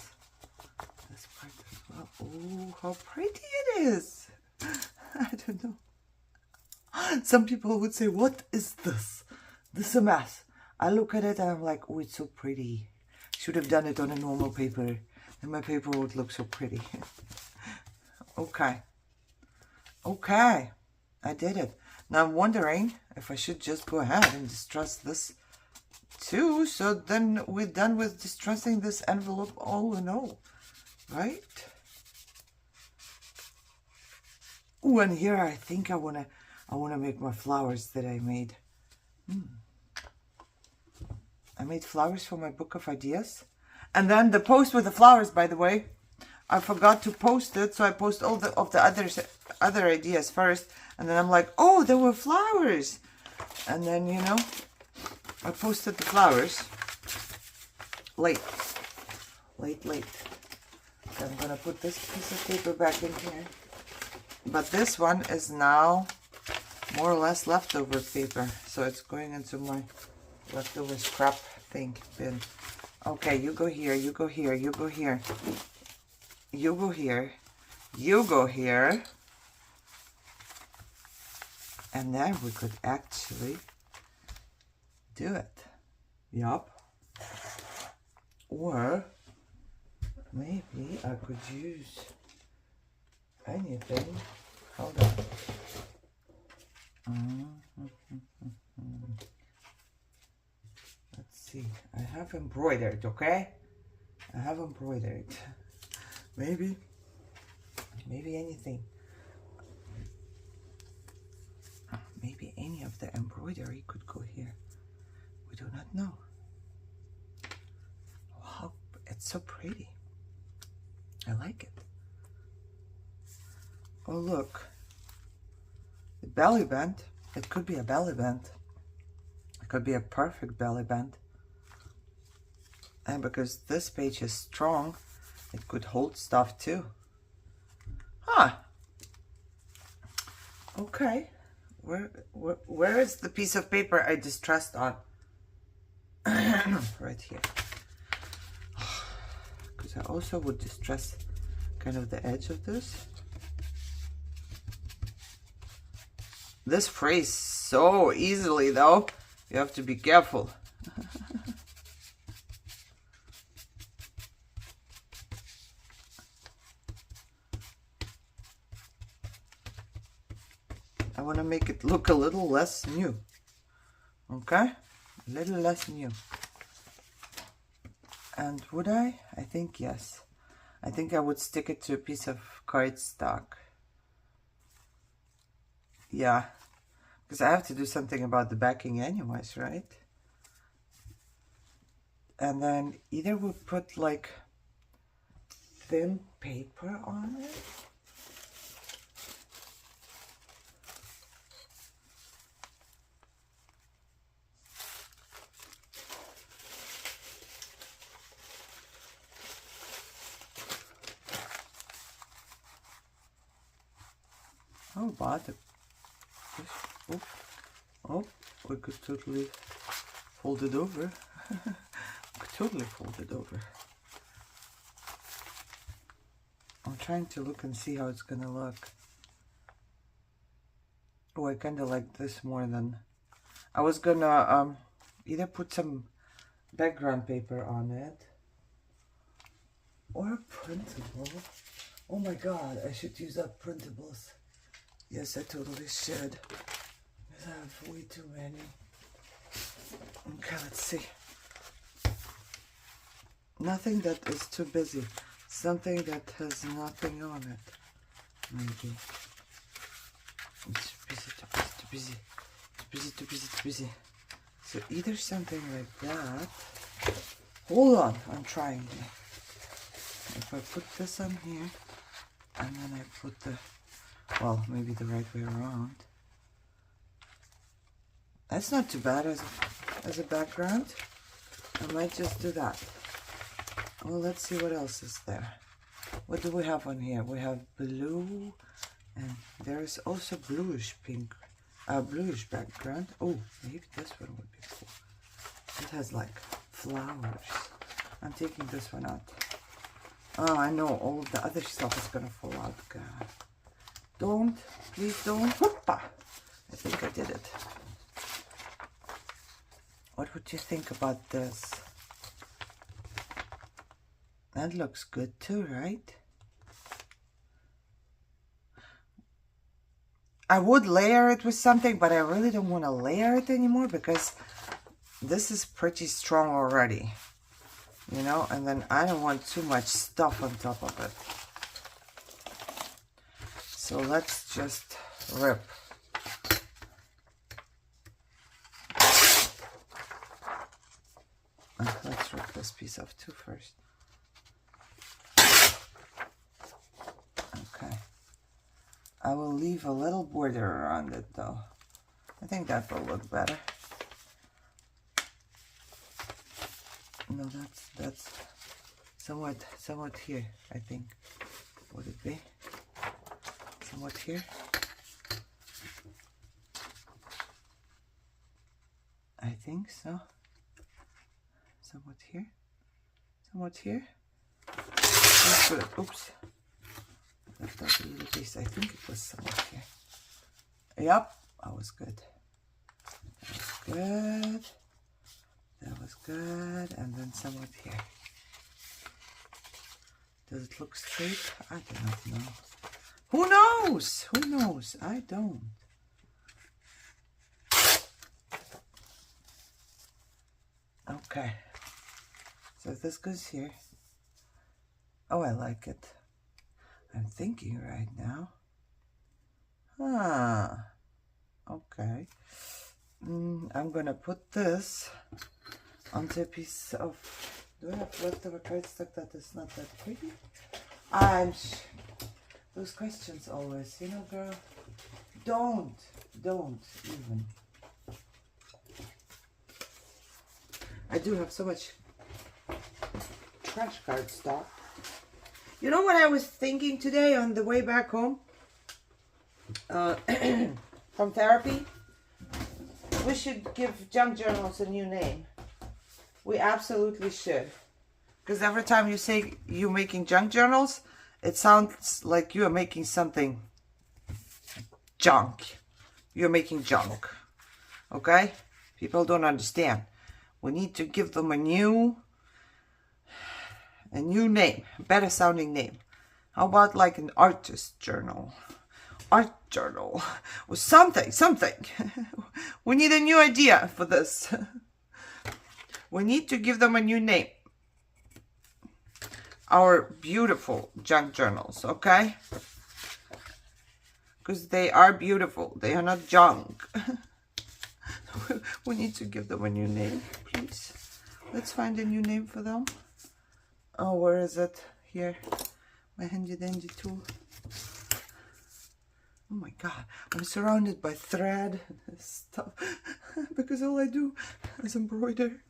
Speaker 1: this part as well. Oh, how pretty it is! I don't know. Some people would say, what is this? This is a mess. I look at it and I'm like, oh, it's so pretty. Should have done it on a normal paper and my paper would look so pretty. Okay. Okay. I did it. Now I'm wondering if I should just go ahead and distress this too. So then we're done with distressing this envelope all in all. Right? Oh, and here I think I I want to make my flowers that I made. I made flowers for my book of ideas. And then the post with the flowers, by the way, I forgot to post it, so I post all the other ideas first, and then I'm like, oh, there were flowers. And then, you know, I posted the flowers late. So I'm gonna put this piece of paper back in here. But this one is now more or less leftover paper, so it's going into my leftover scrap thing bin. Okay, you go here, you go here, you go here, you go here, you go here, and then we could actually do it. Yup. Or maybe I could use anything. Hold on. Let's see. I have embroidered, okay? I have embroidered. Maybe anything. Maybe any of the embroidery could go here. We do not know. Wow, it's so pretty. I like it. Oh, look. The belly band. It could be a belly band. It could be a perfect belly band. And because this page is strong, it could hold stuff too. Huh. Okay. Where is the piece of paper I distressed on? Right here. Because I also would distress kind of the edge of this. This frays so easily though. You have to be careful. I want to make it look a little less new. Okay? A little less new. And would I? I think yes. I think I would stick it to a piece of cardstock. Yeah. Because I have to do something about the backing anyways, right? And then either we put like thin paper on it. Oh, but oh, we could totally fold it over. We could totally fold it over. I'm trying to look and see how it's gonna look. Oh, I kind of like this more than I was gonna either put some background paper on it or a printable. Oh my god, I should use up printables. Yes, I totally should. Because I have way too many. Okay, let's see. Nothing that is too busy. Something that has nothing on it. Maybe. It's busy, too busy, too busy. Too busy, too busy, too busy. So either something like that. Hold on, I'm trying here. If I put this on here, and then I put the, well, maybe the right way around. That's not too bad as a background. I might just do that. Well, let's see what else is there. What do we have on here? We have blue, and there is also bluish pink, bluish background. Oh, maybe this one would be cool. It has like flowers. I'm taking this one out. Oh, I know all of the other stuff is gonna fall out. God. Don't, please don't. Hoppa! I think I did it. What would you think about this? That looks good too, right? I would layer it with something, but I really don't want to layer it anymore because this is pretty strong already. You know, and then I don't want too much stuff on top of it. So let's just rip. Let's rip this piece off too first. Okay. I will leave a little border around it though. I think that will look better. No, that's somewhat here, I think. Would it be? Somewhat here? I think so. Somewhat here. Somewhat here. That's good. Oops. Left out a little piece. I think it was somewhat here. Yep. That was good. That was good. That was good. And then somewhat here. Does it look straight? I do not know. Who knows? Who knows? I don't. Okay. So this goes here. Oh, I like it. I'm thinking right now. Okay. I'm gonna put this onto a piece of... Do I have leftover cardstock that is not that pretty? Those questions always, you know, girl. Don't even. I do have so much trash cardstock. You know what I was thinking today on the way back home from therapy? We should give junk journals a new name. We absolutely should. Because every time you say you're making junk journals, it sounds like you are making something junk. You're making junk. Okay? People don't understand. We need to give them a new name, a better sounding name. How about like an artist journal? Art journal or something. We need a new idea for this. We need to give them a new name. Our beautiful junk journals, okay? Because they are beautiful. They are not junk. We need to give them a new name, please. Let's find a new name for them. Oh, where is it? Here. My handy dandy tool. Oh my god, I'm surrounded by thread and stuff because all I do is embroider.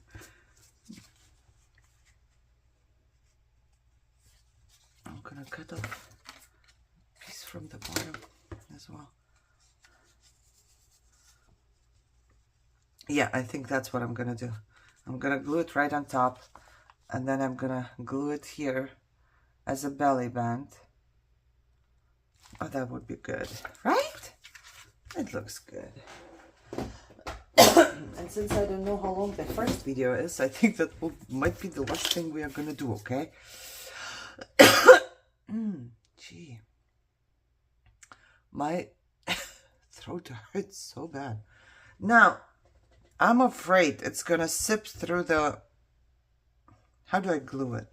Speaker 1: I'm gonna cut off a piece from the bottom as well. Yeah, I think that's what I'm gonna do. I'm gonna glue it right on top, and then I'm gonna glue it here as a belly band. Oh, that would be good, right? It looks good. And since I don't know how long the first video is, I think that might be the last thing we are gonna do, okay? Gee. My throat hurts so bad. Now, I'm afraid it's gonna sip through the... How do I glue it?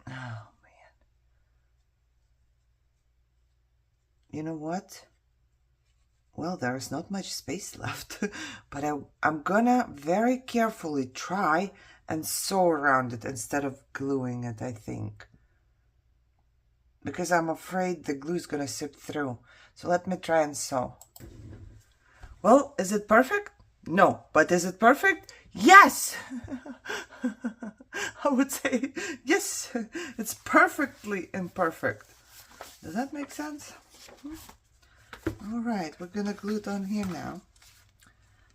Speaker 1: Oh, man. You know what? Well, there is not much space left, but I'm gonna very carefully try and sew around it instead of gluing it, I think. Because I'm afraid the glue is gonna seep through. So let me try and sew. Well, is it perfect? No, but is it perfect? Yes! I would say yes, it's perfectly imperfect. Does that make sense? All right, we're gonna glue it on here now.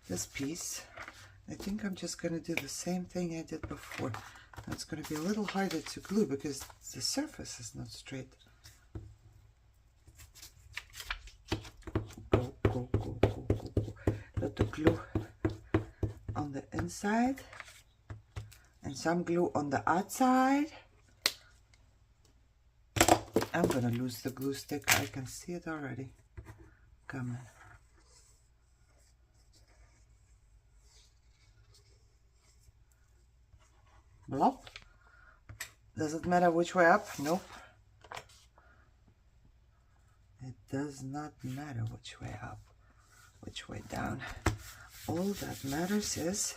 Speaker 1: This piece. I think I'm just gonna do the same thing I did before. It's gonna be a little harder to glue because the surface is not straight. Go. Let the glue on the inside and some glue on the outside. I'm gonna lose the glue stick. I can see it already coming. Blop. Does it matter which way up? Nope. It does not matter which way up. which way down. All that matters is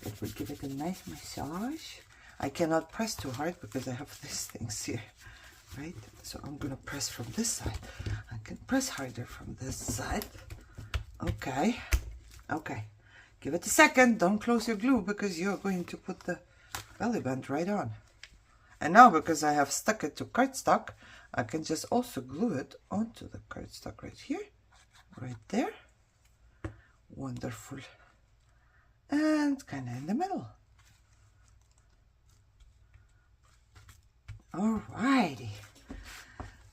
Speaker 1: that we give it a nice massage. I cannot press too hard because I have these things here, right? So I'm gonna press from this side. I can press harder from this side. Okay, okay. Give it a second. Don't close your glue because you're going to put the belly band right on. And now because I have stuck it to cardstock, I can just also glue it onto the cardstock right here, right there. Wonderful. And kind of in the middle. Alrighty.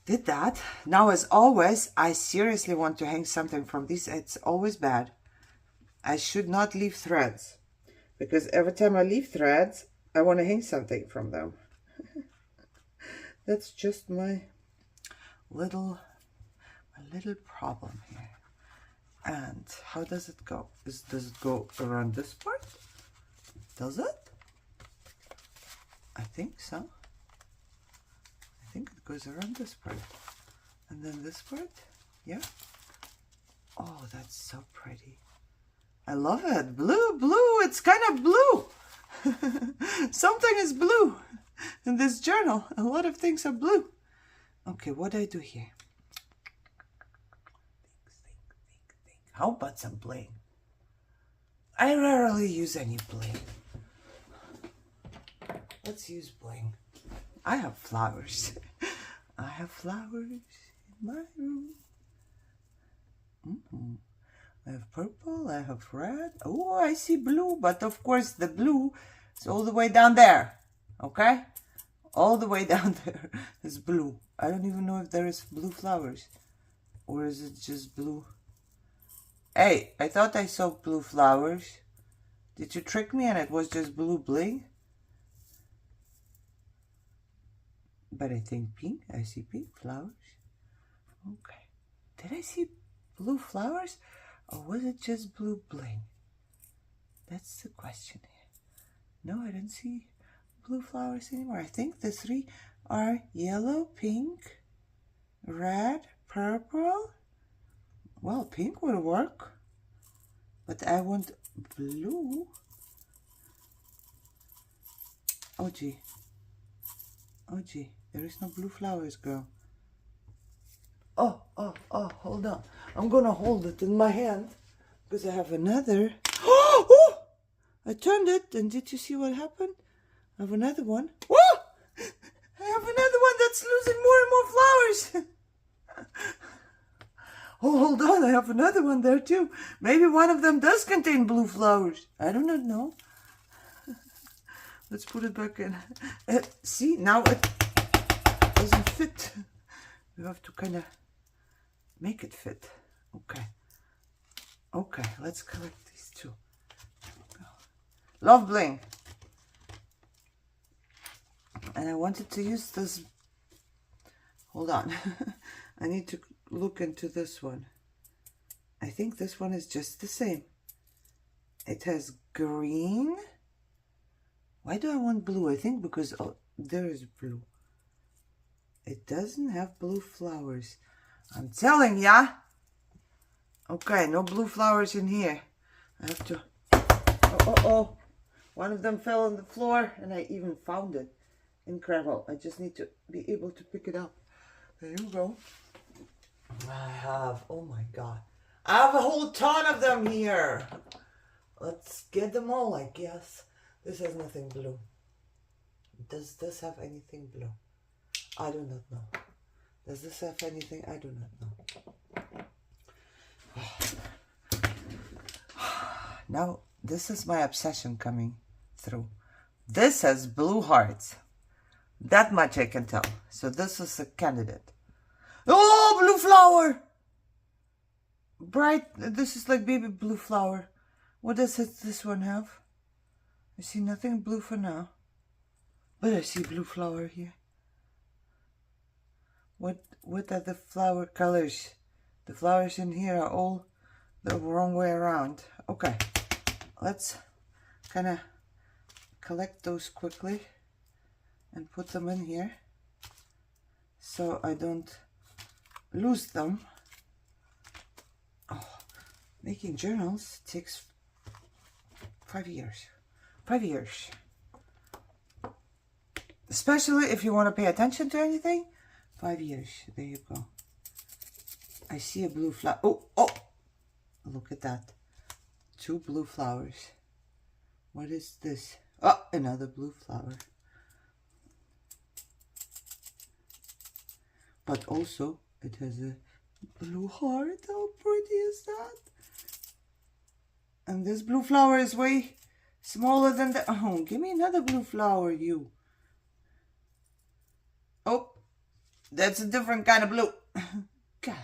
Speaker 1: Did that. Now as always, I seriously want to hang something from this. It's always bad. I should not leave threads, because every time I leave threads, I want to hang something from them. That's just my little problem here. And how does it go? Does it go around this part? Does it? I think so. I think it goes around this part. And then this part? Yeah. Oh, that's so pretty. I love it. Blue, blue. It's kind of blue. Something is blue in this journal. A lot of things are blue. Okay, what do I do here? Think. How about some bling? I rarely use any bling. Let's use bling. I have flowers. I have flowers in my room. I have purple, I have red. Oh, I see blue, but of course the blue is all the way down there. Okay? All the way down there is blue. I don't even know if there is blue flowers. Or is it just blue? Hey, I thought I saw blue flowers. Did you trick me and it was just blue bling? But I think pink. I see pink flowers. Okay. Did I see blue flowers? Or was it just blue bling? That's the question here. No, I don't see blue flowers anymore. I think the three are yellow, pink, red, purple. Well, pink will work. But I want blue. Oh gee. Oh gee. There is no blue flowers, girl. Oh, hold on. I'm gonna hold it in my hand because I have another. Oh! I turned it, and did you see what happened? I have another one. Oh! I have another one that's losing more and more flowers. Oh, hold on. I have another one there too. Maybe one of them does contain blue flowers. I do not know. Let's put it back in. See, now it doesn't fit. You have to kind of make it fit. Okay. Okay, let's collect these two. Love bling. And I wanted to use this. Hold on. I need to look into this one. I think this one is just the same. It has green. Why do I want blue? I think because there is blue. It doesn't have blue flowers. I'm telling ya. Okay, no blue flowers in here. I have to... Oh. One of them fell on the floor and I even found it. Incredible. I just need to be able to pick it up. There you go. I have... Oh my god. I have a whole ton of them here. Let's get them all, I guess. This has nothing blue. Does this have anything blue? I do not know. Does this have anything? I do not know. Now, this is my obsession coming through. This has blue hearts. That much I can tell. So this is a candidate. Oh, blue flower! Bright. This is like baby blue flower. What does this one have? I see nothing blue for now. But I see blue flower here. What are the flower colors? The flowers in here are all the wrong way around. Okay, let's kind of collect those quickly and put them in here so I don't lose them. Oh, Making journals takes 5 years. 5 years. Especially if you want to pay attention to anything. 5 years. There you go. I see a blue flower. Oh, oh! Look at that. 2 blue flowers. What is this? Oh, another blue flower. But also, it has a blue heart. How pretty is that? And this blue flower is way smaller than the... Oh, give me another blue flower, you. Oh, that's a different kind of blue. God.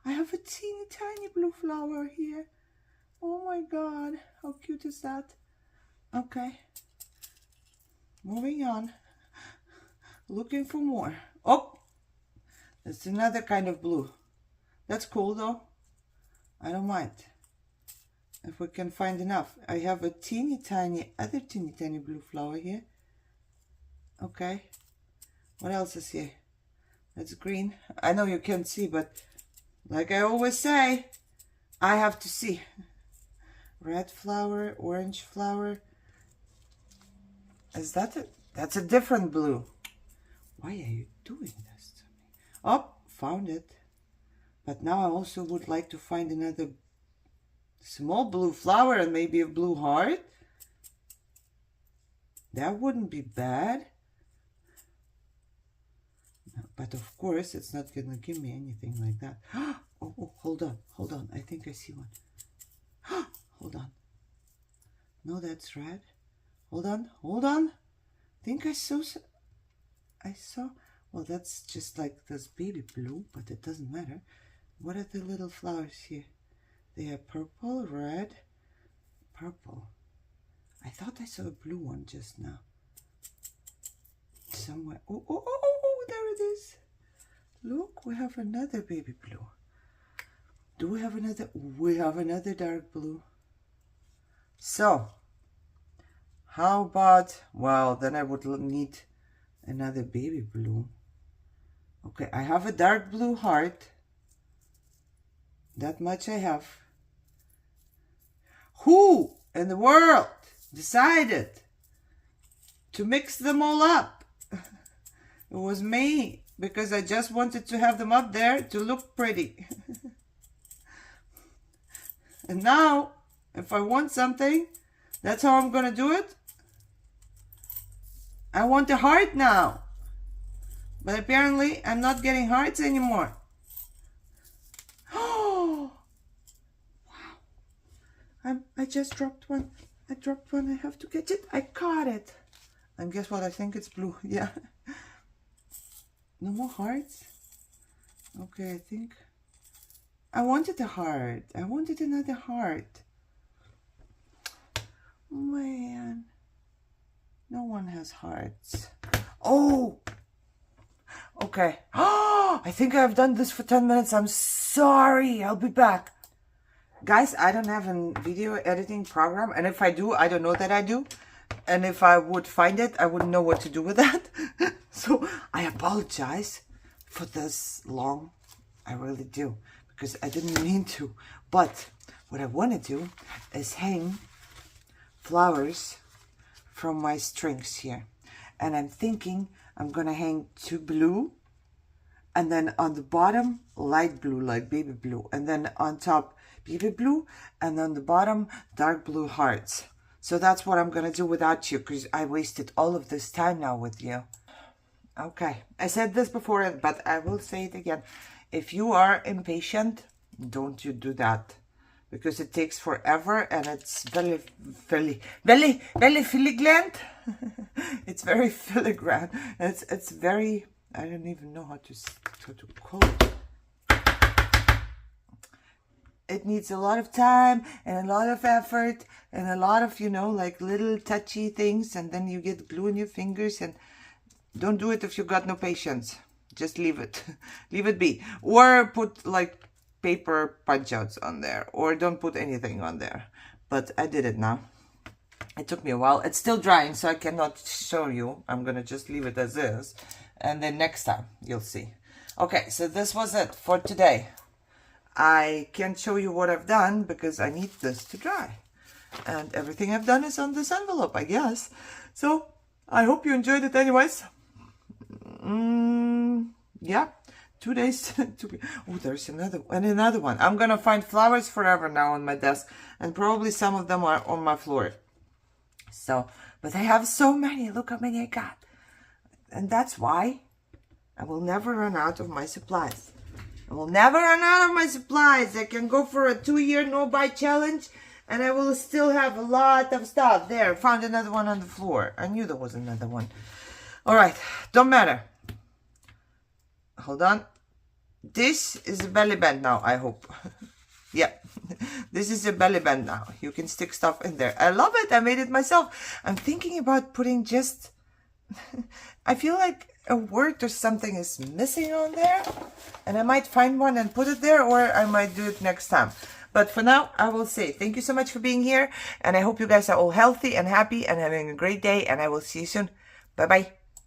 Speaker 1: I have a teeny tiny blue flower here. Oh my God, how cute is that? Okay. Moving on. Looking for more. Oh, that's another kind of blue. That's cool though. I don't mind. If we can find enough. I have a other teeny tiny blue flower here. Okay. What else is here? That's green. I know you can't see, but like I always say, I have to see. Red flower, orange flower. Is that it? That's a different blue. Why are you doing this to me? Oh, found it. But now I also would like to find another small blue flower and maybe a blue heart. That wouldn't be bad. No, but of course, it's not going to give me anything like that. Oh, hold on. Hold on. I think I see one. Hold on. No, that's red. Hold on. Hold on. I think I saw... Well, that's just like this baby blue, but it doesn't matter. What are the little flowers here? They are purple, red, purple. I thought I saw a blue one just now. Somewhere. Oh, there it is. Look, we have another baby blue. Do we have another? We have another dark blue. So, how about, well, then I would need another baby blue. Okay, I have a dark blue heart. That much I have. Who in the world decided to mix them all up? It was me, because I just wanted to have them up there to look pretty. And now, if I want something, that's how I'm gonna do it. I want a heart now. But apparently, I'm not getting hearts anymore. Oh! Wow. I just dropped one. I dropped one. I have to get it. I caught it. And guess what? I think it's blue. Yeah. No more hearts? Okay, I think... I wanted a heart. I wanted another heart. Man. No one has hearts. Oh! Okay. Oh, I think I've done this for 10 minutes. I'm sorry. I'll be back. Guys, I don't have a video editing program. And if I do, I don't know that I do. And if I would find it, I wouldn't know what to do with that. So I apologize for this long. I really do. Because I didn't mean to. But what I want to do is hang flowers from my strings here. And I'm thinking I'm going to hang 2 blue. And then on the bottom, light blue, like baby blue. And then on top, baby blue. And on the bottom, dark blue hearts. So that's what I'm going to do without you. Because I wasted all of this time now with you. Okay. I said this before, but I will say it again. If you are impatient, don't you do that. Because it takes forever and it's very filigrant. It's very filigrant. It's very, I don't even know how to call it. It needs a lot of time and a lot of effort and a lot of, you know, like little touchy things, and then you get glue in your fingers. And don't do it if you got no patience. Just leave it. Leave it be. Or put like paper punch outs on there, or don't put anything on there. But I did it now. It took me a while. It's still drying, so I cannot show you. I'm gonna just leave it as is, and then next time you'll see. Okay, so this was it for today. I can't show you what I've done because I need this to dry. And everything I've done is on this envelope, I guess. So, I hope you enjoyed it anyways. Yeah. 2 days to oh, there's another one. I'm gonna find flowers forever now on my desk, and probably some of them are on my floor. So, but I have so many. Look how many I got. And that's why I will never run out of my supplies. I will never run out of my supplies. I can go for a 2-year no-buy challenge, and I will still have a lot of stuff. There, found another one on the floor. I knew there was another one. All right, don't matter. Hold on. This is a belly band now, I hope. Yeah, this is a belly band now. You can stick stuff in there. I love it. I made it myself. I'm thinking about putting just... I feel like a word or something is missing on there. And I might find one and put it there, or I might do it next time. But for now, I will say thank you so much for being here. And I hope you guys are all healthy and happy and having a great day. And I will see you soon. Bye-bye.